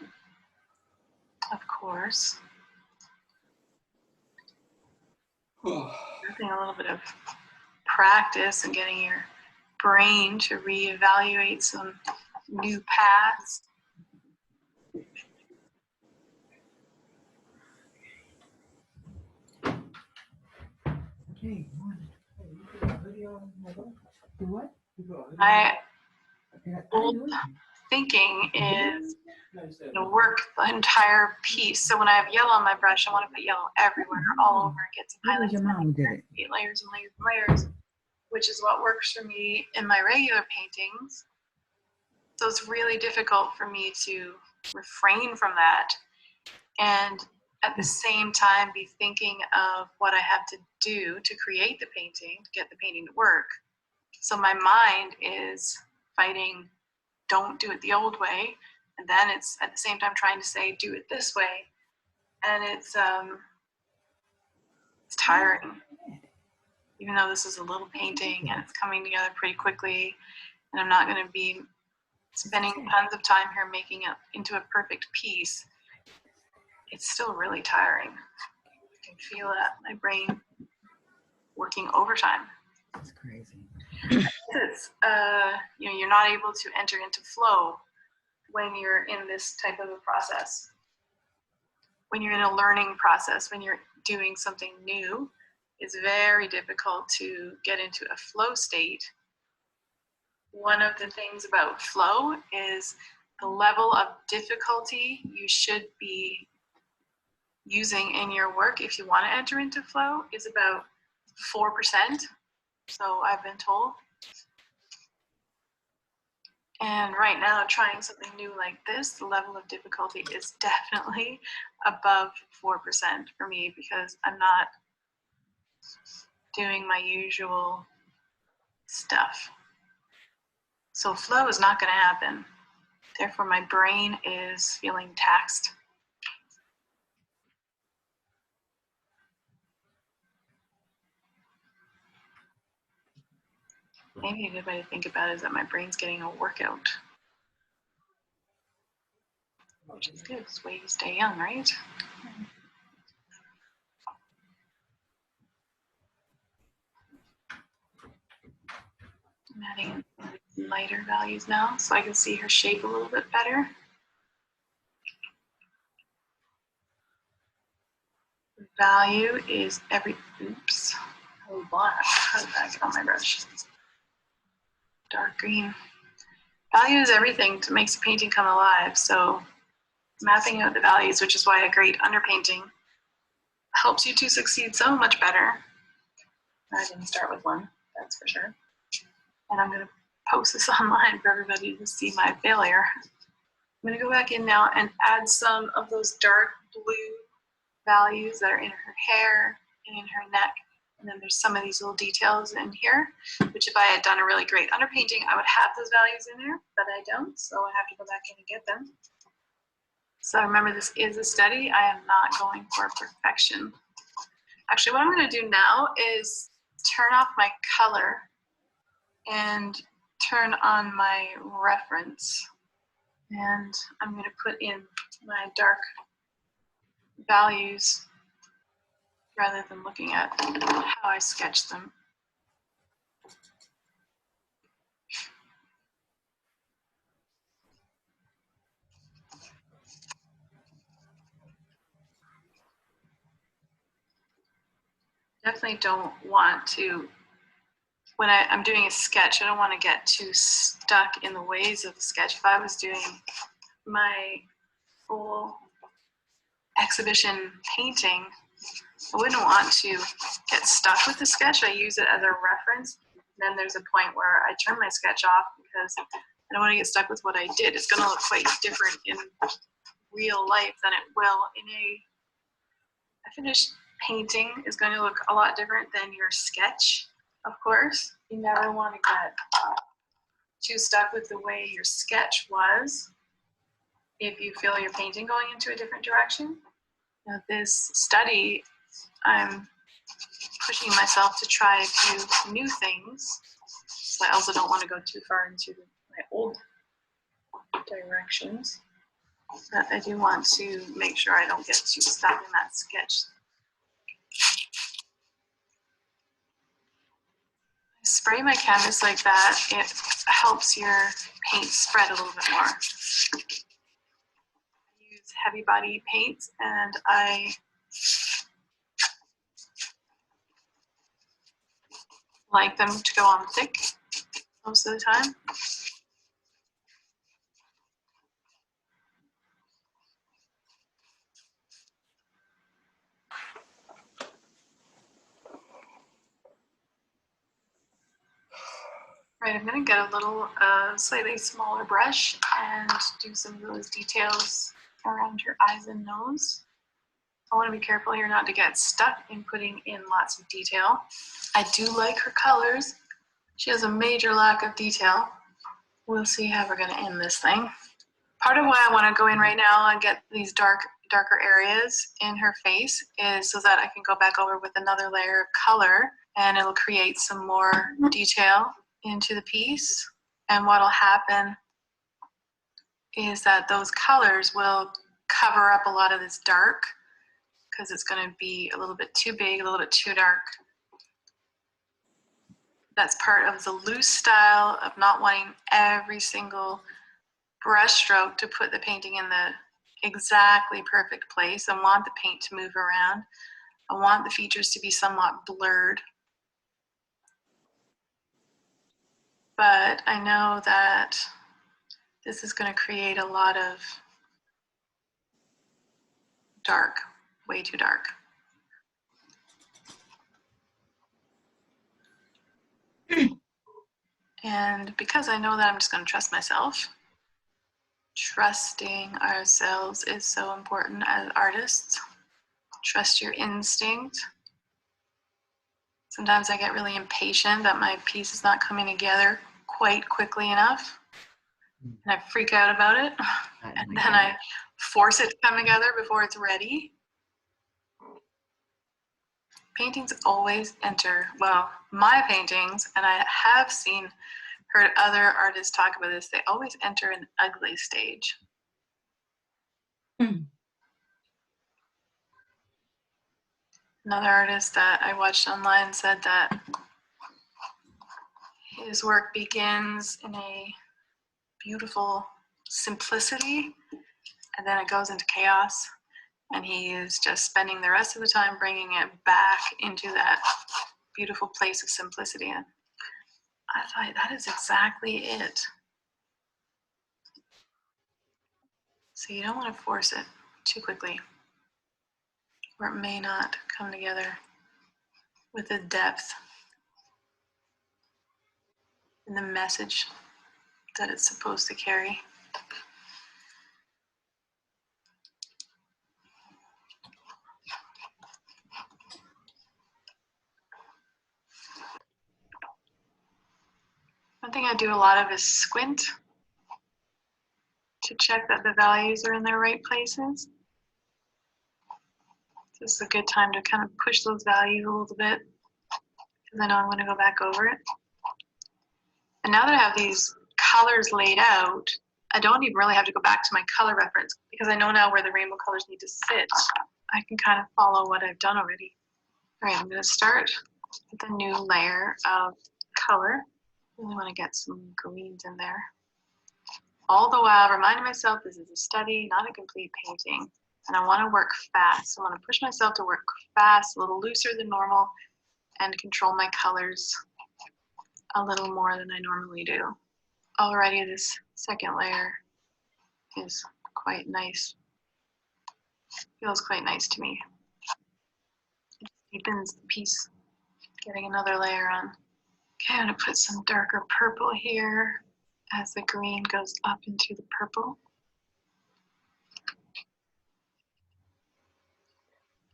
of course. Having a little bit of practice and getting your brain to reevaluate some new paths. My old thinking is to work the entire piece. So when I have yellow on my brush, I want to put yellow everywhere, all over, and get some highlights. Your mom did it. 8 layers and layers and layers, which is what works for me in my regular paintings. So it's really difficult for me to refrain from that and at the same time be thinking of what I have to do to create the painting, to get the painting to work. So my mind is fighting, don't do it the old way. And then it's at the same time trying to say, do it this way. And it's tiring. Even though this is a little painting and it's coming together pretty quickly, and I'm not going to be spending tons of time here making it into a perfect piece, it's still really tiring. I can feel that, my brain working overtime. That's crazy. It's, you know, you're not able to enter into flow when you're in this type of a process. When you're in a learning process, when you're doing something new, it's very difficult to get into a flow state. One of the things about flow is the level of difficulty you should be using in your work if you want to enter into flow is about 4%. So I've been told. And right now, trying something new like this, the level of difficulty is definitely above 4% for me because I'm not doing my usual stuff. So flow is not going to happen. Therefore, my brain is feeling taxed. Maybe a good way to think about it is that my brain's getting a workout. which is good. It's the way you stay young, right? I'm adding lighter values now so I can see her shape a little bit better. Value is oops, oh black, how did that get on my brush? Dark green. Value is everything that makes a painting come alive, so mapping out the values, which is why a great underpainting helps you to succeed so much better. I didn't start with one, that's for sure. And I'm gonna post this online for everybody to see my failure. I'm gonna go back in now and add some of those dark blue values that are in her hair and in her neck. And then there's some of these little details in here, which if I had done a really great underpainting, I would have those values in there, but I don't, so I have to go back in and get them. So remember, this is a study. I am not going for perfection. Actually, what I'm gonna do now is turn off my color and turn on my reference. And I'm gonna put in my dark values rather than looking at how I sketch them. Definitely don't want to, when I'm doing a sketch, I don't want to get too stuck in the ways of the sketch. If I was doing my full exhibition painting, I wouldn't want to get stuck with the sketch. I use it as a reference. Then there's a point where I turn my sketch off because I don't want to get stuck with what I did. It's going to look quite different in real life than it will in a finished painting. Is going to look a lot different than your sketch, of course. You never want to get too stuck with the way your sketch was if you feel your painting going into a different direction. Now, this study, I'm pushing myself to try a few new things. So I also don't want to go too far into my old directions. But I do want to make sure I don't get too stuck in that sketch. Spray my canvas like that, it helps your paint spread a little bit more. I use heavy body paints and I like them to go on thick most of the time. Right, I'm gonna get a little slightly smaller brush and do some of those details around her eyes and nose. I wanna be careful here not to get stuck in putting in lots of detail. I do like her colors. She has a major lack of detail. We'll see how we're gonna end this thing. Part of why I wanna go in right now and get these darker areas in her face is so that I can go back over with another layer of color and it'll create some more detail into the piece. And what'll happen is that those colors will cover up a lot of this dark because it's going to be a little bit too big, a little bit too dark. That's part of the loose style of not wanting every single brush stroke to put the painting in the exactly perfect place. I want the paint to move around. I want the features to be somewhat blurred. But I know that this is going to create a lot of dark, way too dark. And because I know that, I'm just going to trust myself. Trusting ourselves is so important as artists. Trust your instinct. Sometimes I get really impatient that my piece is not coming together quite quickly enough. And I freak out about it. And then I force it to come together before it's ready. Paintings always enter, well, my paintings, and I have heard other artists talk about this, they always enter an ugly stage. Another artist that I watched online said that his work begins in a beautiful simplicity and then it goes into chaos, and he is just spending the rest of the time bringing it back into that beautiful place of simplicity. And I thought that is exactly it. So you don't want to force it too quickly, or it may not come together with the depth and the message that it's supposed to carry. One thing I do a lot of is squint to check that the values are in their right places. This is a good time to kind of push those values a little bit, because I know I'm going to go back over it. And now that I have these colors laid out, I don't even really have to go back to my color reference, because I know now where the rainbow colors need to sit. I can kind of follow what I've done already. All right, I'm going to start with a new layer of color. I really want to get some greens in there. All the while reminding myself this is a study, not a complete painting. And I want to work fast. So I want to push myself to work fast, a little looser than normal, and control my colors a little more than I normally do. Already this second layer is quite nice. Feels quite nice to me. It deepens the piece, getting another layer on. Okay, I'm gonna put some darker purple here as the green goes up into the purple.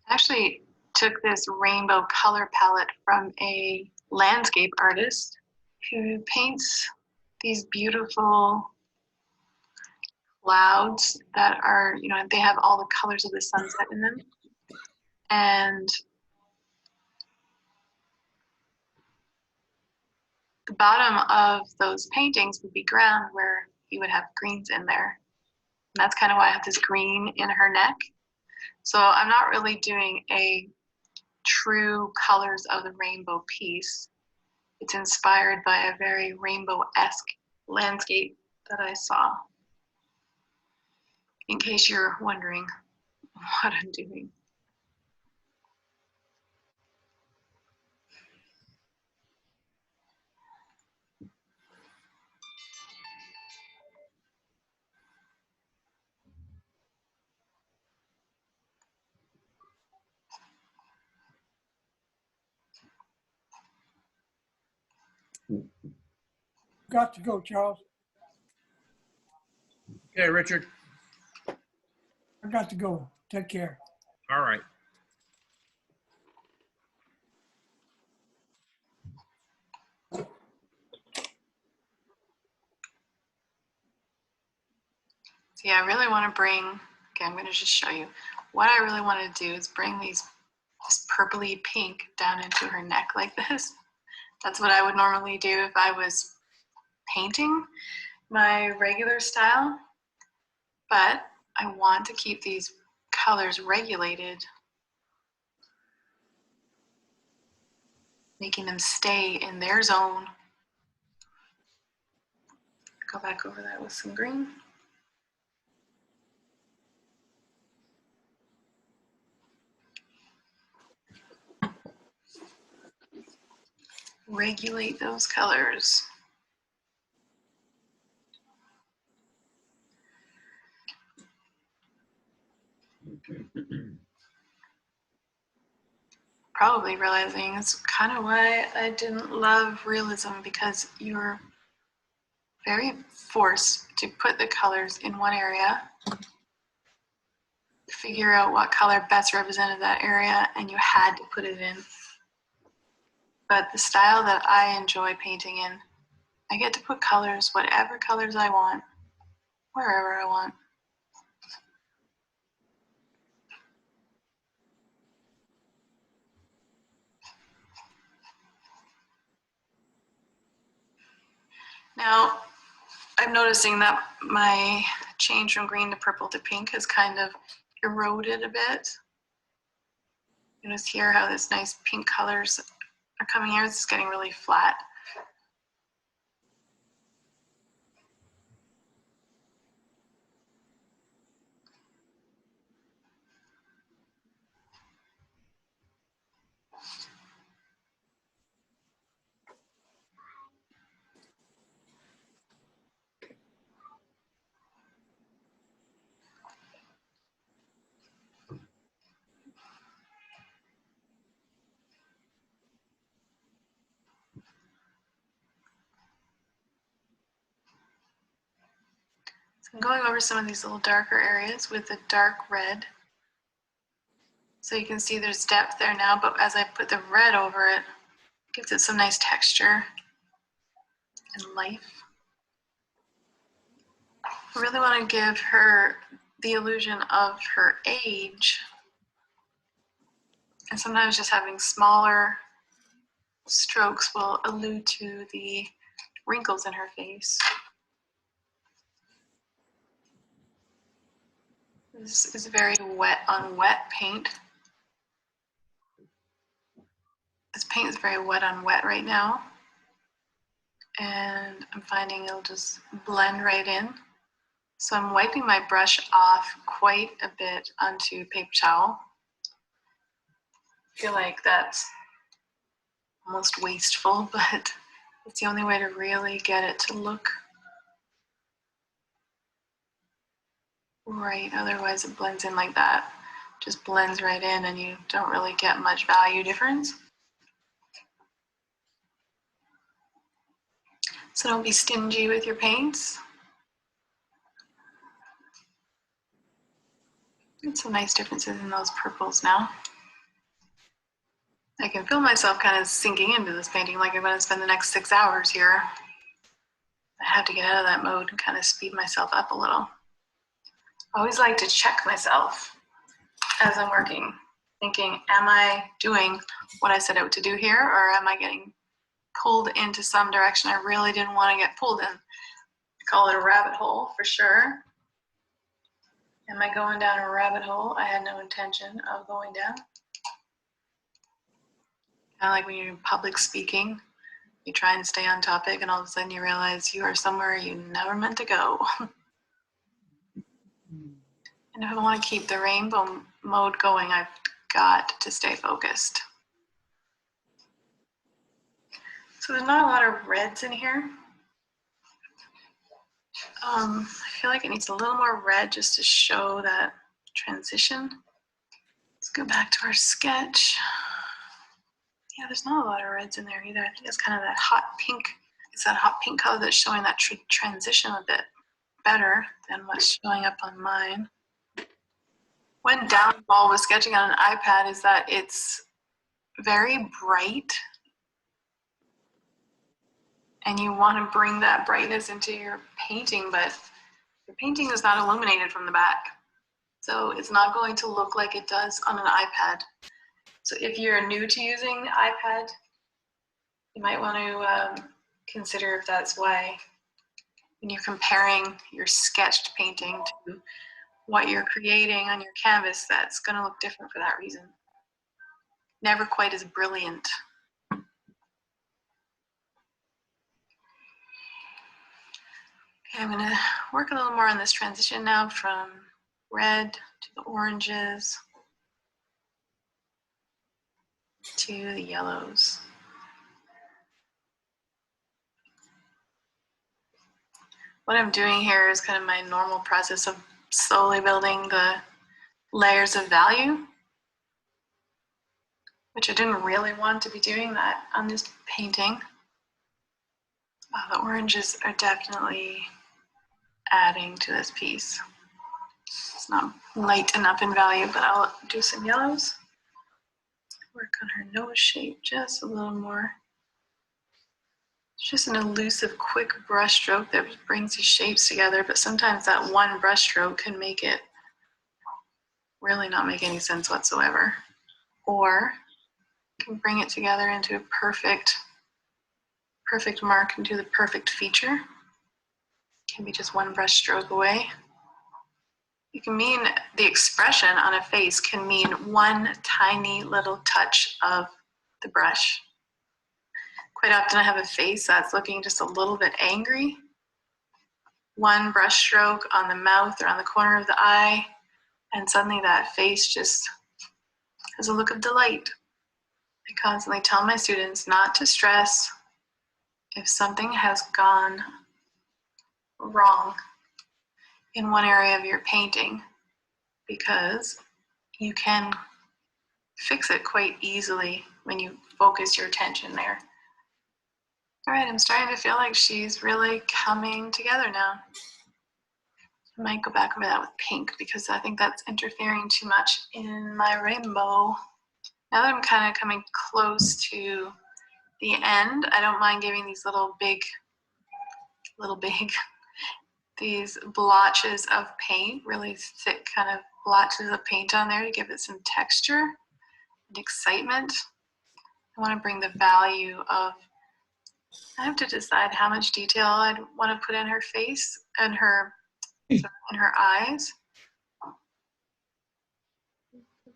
I actually took this rainbow color palette from a landscape artist who paints these beautiful clouds that are, you know, they have all the colors of the sunset in them. And the bottom of those paintings would be ground where he would have greens in there. And that's kind of why I have this green in her neck. So I'm not really doing a true colors of the rainbow piece. It's inspired by a very rainbow-esque landscape that I saw. In case you're wondering what I'm doing. Got to go, Charles. Okay, Richard. I got to go. Take care. All right. So yeah, I really want to bring, okay, I'm going to just show you. What I really want to do is bring this purpley pink down into her neck like this. That's what I would normally do if I was painting my regular style. But I want to keep these colors regulated, making them stay in their zone. Go back over that with some green. Regulate those colors. Probably realizing it's kind of why I didn't love realism, because you're very forced to put the colors in one area, figure out what color best represented that area, and you had to put it in. But the style that I enjoy painting in, I get to put colors, whatever colors I want, wherever I want. Now, I I'm noticing that my change from green to purple to pink has kind of eroded a bit. Notice here how this nice pink colors are coming here. This is getting really flat. I'm going over some of these little darker areas with the dark red. So you can see there's depth there now, but as I put the red over it, it gives it some nice texture and life. I really want to give her the illusion of her age. And sometimes just having smaller strokes will allude to the wrinkles in her face. This is very wet on wet paint. This paint is very wet on wet right now. And I'm finding it'll just blend right in. So I'm wiping my brush off quite a bit onto paper towel. I feel like that's almost wasteful, but it's the only way to really get it to look right. Otherwise it blends in like that. Just blends right in and you don't really get much value difference. So don't be stingy with your paints. Get some nice differences in those purples now. I can feel myself kind of sinking into this painting like I'm going to spend the next 6 hours here. I have to get out of that mode and kind of speed myself up a little. I always like to check myself as I'm working, thinking, am I doing what I set out to do here, or am I getting pulled into some direction I really didn't want to get pulled in? I call it a rabbit hole for sure. Am I going down a rabbit hole I had no intention of going down? Kind of like when you're in public speaking, you try and stay on topic and all of a sudden you realize you are somewhere you never meant to go. And if I want to keep the rainbow mode going, I've got to stay focused. So there's not a lot of reds in here. I feel like it needs a little more red just to show that transition. Let's go back to our sketch. Yeah, there's not a lot of reds in there either. I think it's kind of that hot pink. It's that hot pink color that's showing that transition a bit better than what's showing up on mine. One downfall with sketching on an iPad is that it's very bright. And you want to bring that brightness into your painting, but your painting is not illuminated from the back. So it's not going to look like it does on an iPad. So if you're new to using iPad, you might want to consider if that's why when you're comparing your sketched painting to what you're creating on your canvas, that's going to look different for that reason. Never quite as brilliant. Okay, I'm going to work a little more on this transition now from red to the oranges to the yellows. What I'm doing here is kind of my normal process of slowly building the layers of value, which I didn't really want to be doing that on this painting. The oranges are definitely adding to this piece. It's not light enough in value, but I'll do some yellows. Work on her nose shape just a little more. It's just an elusive, quick brush stroke that brings these shapes together, but sometimes that one brush stroke can make it really not make any sense whatsoever. Or can bring it together into a perfect mark, into the perfect feature. can be just one brush stroke away. It can mean, the expression on a face can mean one tiny little touch of the brush. Quite often I have a face that's looking just a little bit angry. One brush stroke on the mouth or on the corner of the eye, and suddenly that face just has a look of delight. I constantly tell my students not to stress if something has gone wrong in one area of your painting, because you can fix it quite easily when you focus your attention there. All right, I'm starting to feel like she's really coming together now. I might go back over that with pink because I think that's interfering too much in my rainbow. Now that I'm kind of coming close to the end, I don't mind giving these little big, these blotches of paint, really thick kind of blotches of paint on there to give it some texture and excitement. I want to bring the value of, I have to decide how much detail I'd want to put in her face and in her eyes.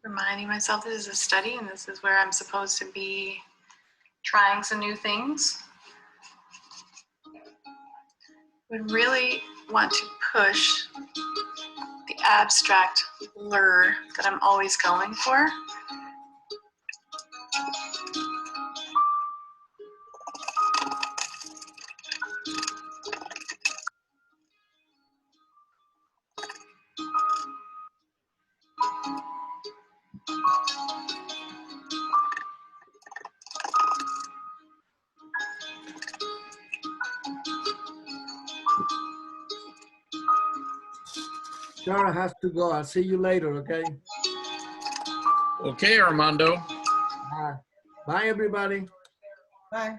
Reminding myself this is a study and this is where I'm supposed to be trying some new things. Would really want to push the abstract blur that I'm always going for. Shara has to go. I'll see you later, okay? Okay, Armando. Bye, everybody. Bye.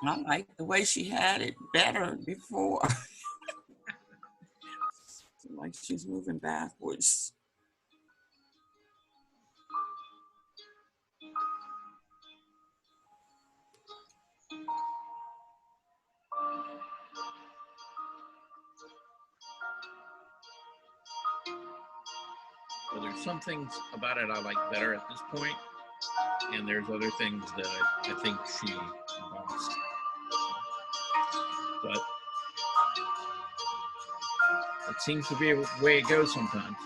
I like the way she had it better before. Like she's moving backwards. Well, there's some things about it I like better at this point, and there's other things that I think she lost. But it seems to be the way it goes sometimes.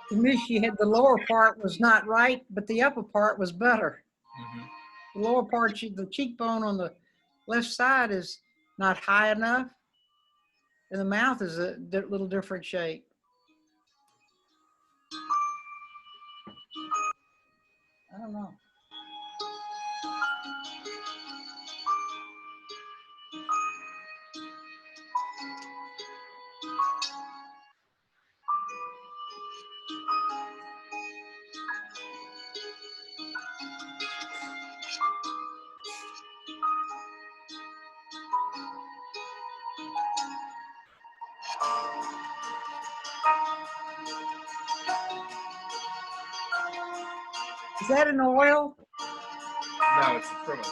To me, she had the lower part was not right, but the upper part was better. The lower part, the cheekbone on the left side is not high enough, and the mouth is a little different shape. I don't know. Is that an oil? No, it's acrylic.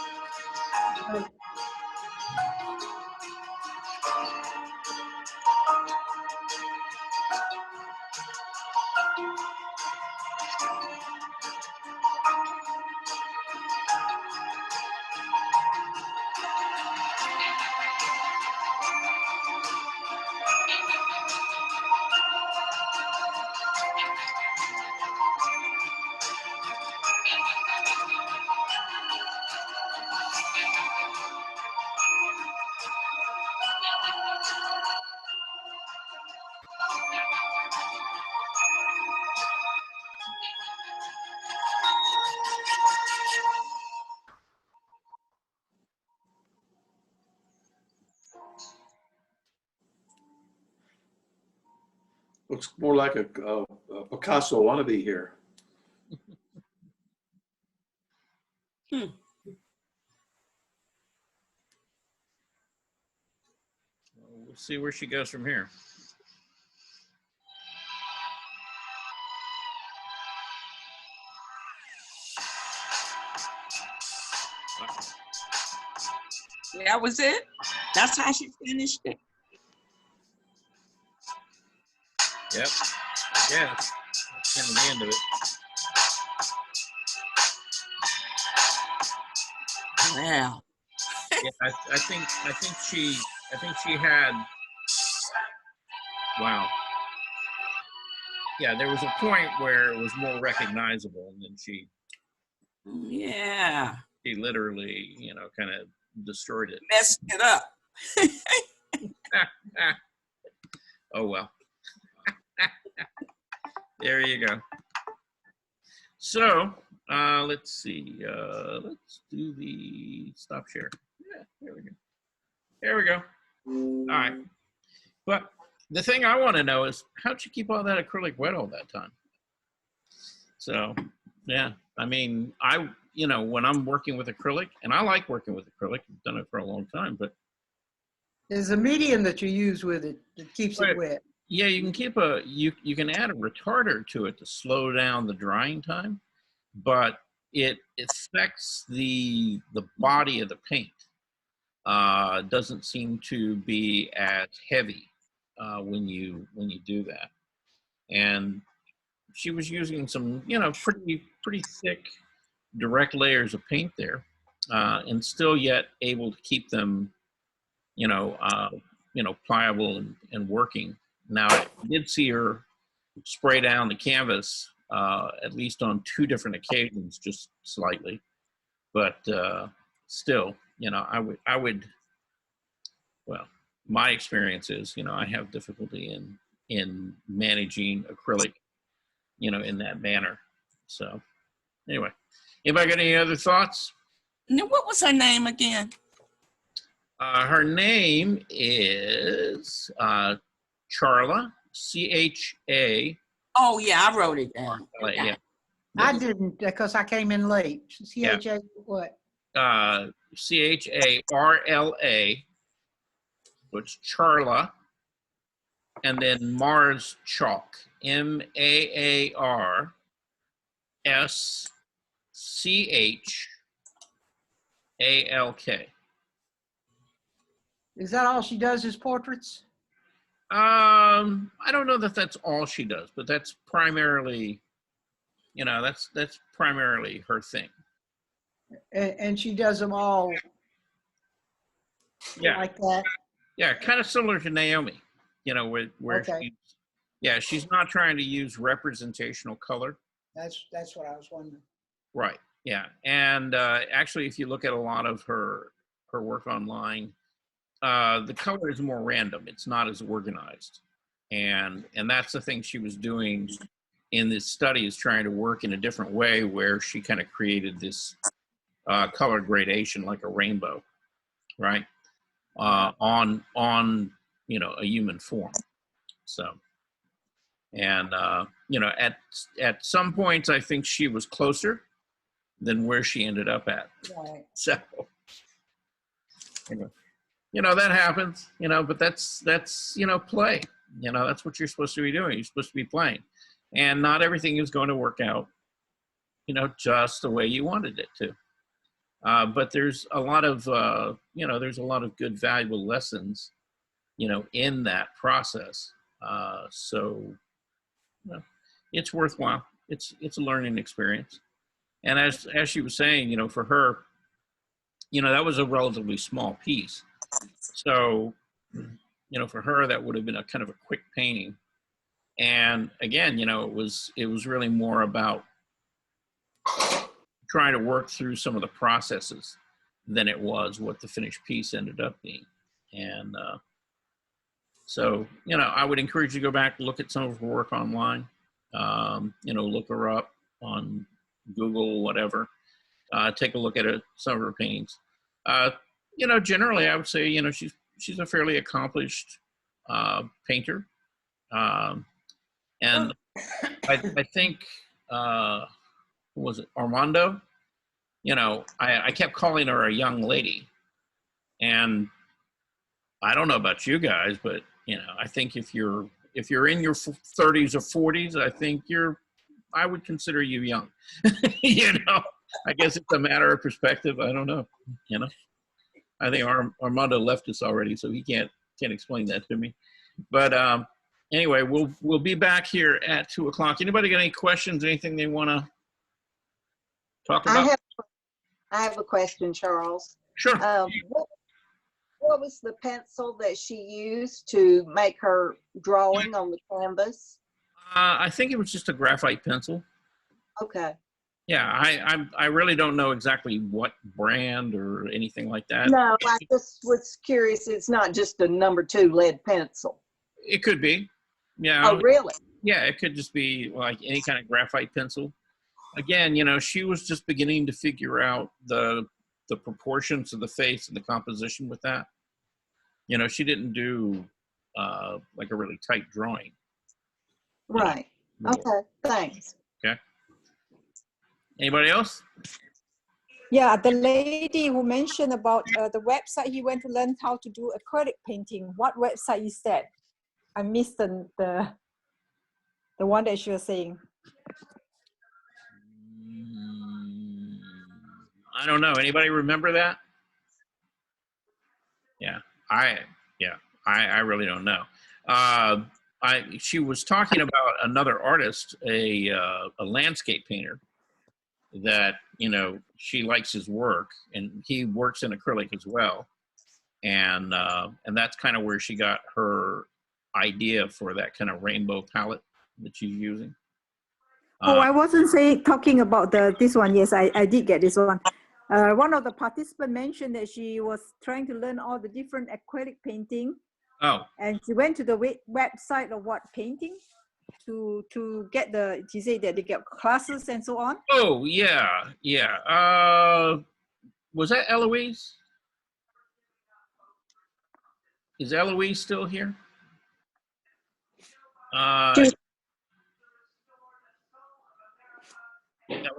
Looks more like a Picasso wannabe here. We'll see where she goes from here. That was it? That's how she finished it? Yep. Yeah. That's kind of the end of it. Wow. Yeah, I think she had. Wow. Yeah, there was a point where it was more recognizable, and then she Yeah. literally, kind of destroyed it. Messed it up. Oh well. There you go. So let's see. Let's do the stop share. Yeah, there we go. There we go. All right. But the thing I want to know is, how'd you keep all that acrylic wet all that time? So, yeah, I mean, when I'm working with acrylic, and I like working with acrylic, I've done it for a long time, but There's a medium that you use with it that keeps it wet. yeah, you can keep you can add a retarder to it to slow down the drying time, but it affects the body of the paint. Doesn't seem to be as heavy when you do that. And she was using some pretty thick direct layers of paint there, and still yet able to keep them pliable and working. Now, I did see her spray down the canvas at least on 2 different occasions, just slightly, but still, I would. Well, my experience is, I have difficulty in managing acrylic, in that manner. So, anyway, anybody got any other thoughts? Now, what was her name again? Her name is Charla, C-H-A. Oh, yeah, I wrote it down. Yeah. I didn't because I came in late. C-H-A what? C-H-A-R-L-A, which Charla, and then Mars Chalk, M-A-A-R-S-C-H-A-L-K. Is that all she does is portraits? I don't know that that's all she does, but that's primarily, that's primarily her thing. And she does them all like that? Yeah, kind of similar to Naomi, where Okay. she's not trying to use representational color. That's what I was wondering. Right, yeah. And actually, if you look at a lot of her work online, the color is more random. It's not as organized. And that's the thing she was doing in this study, is trying to work in a different way, where she kind of created this color gradation like a rainbow, right? On a human form. So, and at some points, I think she was closer than where she ended up at. Right. So, anyway, that happens, but that's play. That's what you're supposed to be doing. You're supposed to be playing, and not everything is going to work out, just the way you wanted it to. But there's a lot of, there's a lot of good, valuable lessons, in that process. So it's worthwhile. It's a learning experience. And as she was saying, for her, that was a relatively small piece. So, for her, that would have been a kind of a quick painting. And again, it was really more about trying to work through some of the processes than it was what the finished piece ended up being. And so, I would encourage you to go back and look at some of her work online. Look her up on Google, whatever. Take a look at some of her paintings. Generally, I would say, she's a fairly accomplished painter. And I think, who was it, Armando? I kept calling her a young lady. And I don't know about you guys, but, I think if you're in your 30s or 40s, I think I would consider you young. I guess it's a matter of perspective. I don't know. I think Armando left us already, so he can't explain that to me. But anyway, we'll be back here at 2:00. Anybody got any questions? Anything they want to talk about? I have a question, Charles. Sure. What was the pencil that she used to make her drawing on the canvas? I think it was just a graphite pencil. Okay. Yeah, I really don't know exactly what brand or anything like that. No, I just was curious. It's not just a number 2 lead pencil. It could be. Yeah. Oh, really? Yeah, it could just be like any kind of graphite pencil. Again, she was just beginning to figure out the proportions of the face and the composition with that. She didn't do like a really tight drawing. Right. Okay, thanks. Okay. Anybody else? Yeah, the lady who mentioned about the website you went to learn how to do acrylic painting. What website is that? I missed the one that she was saying. I don't know. Anybody remember that? Yeah, I really don't know. She was talking about another artist, a landscape painter, that she likes his work, and he works in acrylic as well, and that's kind of where she got her idea for that kind of rainbow palette that she's using. I wasn't talking about this one. Yes, I did get this one. One of the participants mentioned that she was trying to learn all the different acrylic painting. Oh. And she went to the website of what painting to get she said that they get classes and so on. Oh, yeah. Was that Eloise? Is Eloise still here?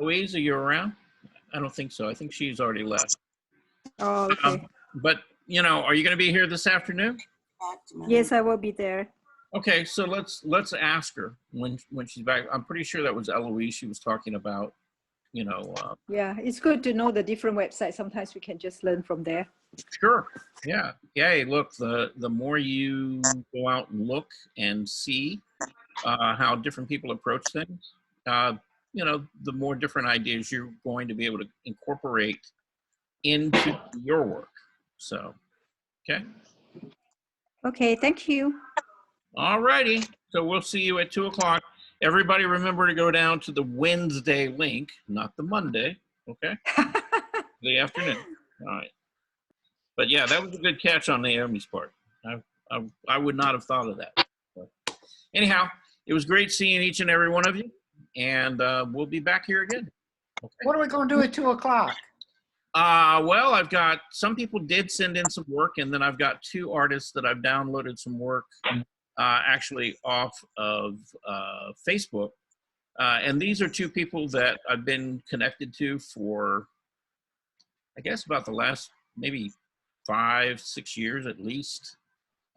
Eloise, are you around? I don't think so. I think she's already left. Oh, okay. But, are you going to be here this afternoon? Yes, I will be there. Okay, so let's ask her when she's back. I'm pretty sure that was Eloise she was talking about, Yeah, it's good to know the different websites. Sometimes we can just learn from there. Sure. Yeah. Hey, look, the more you go out and look and see how different people approach things, the more different ideas you're going to be able to incorporate into your work. So, okay. Okay, thank you. All righty. So we'll see you at 2:00. Everybody remember to go down to the Wednesday link, not the Monday, okay? The afternoon. All right. But yeah, that was a good catch on Naomi's part. I would not have thought of that. But anyhow, it was great seeing each and every one of you, and we'll be back here again. Okay. What are we going to do at 2:00? Well, I've got, some people did send in some work, and then I've got 2 artists that I've downloaded some work actually off of Facebook. And these are 2 people that I've been connected to for, I guess, about the last maybe 5-6 years at least.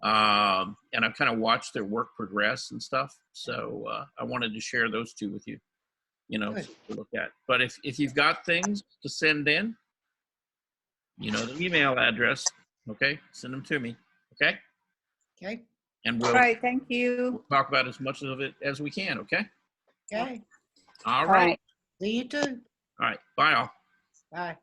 And I've kind of watched their work progress and stuff. So I wanted to share those 2 with you. you know, Good. to look at. But if you've got things to send in, you know the email address, okay? Send them to me, okay? Okay, And All we'll right, thank you. talk about as much of it as we can, okay? okay. All right. See you too. All right. Bye all. Bye.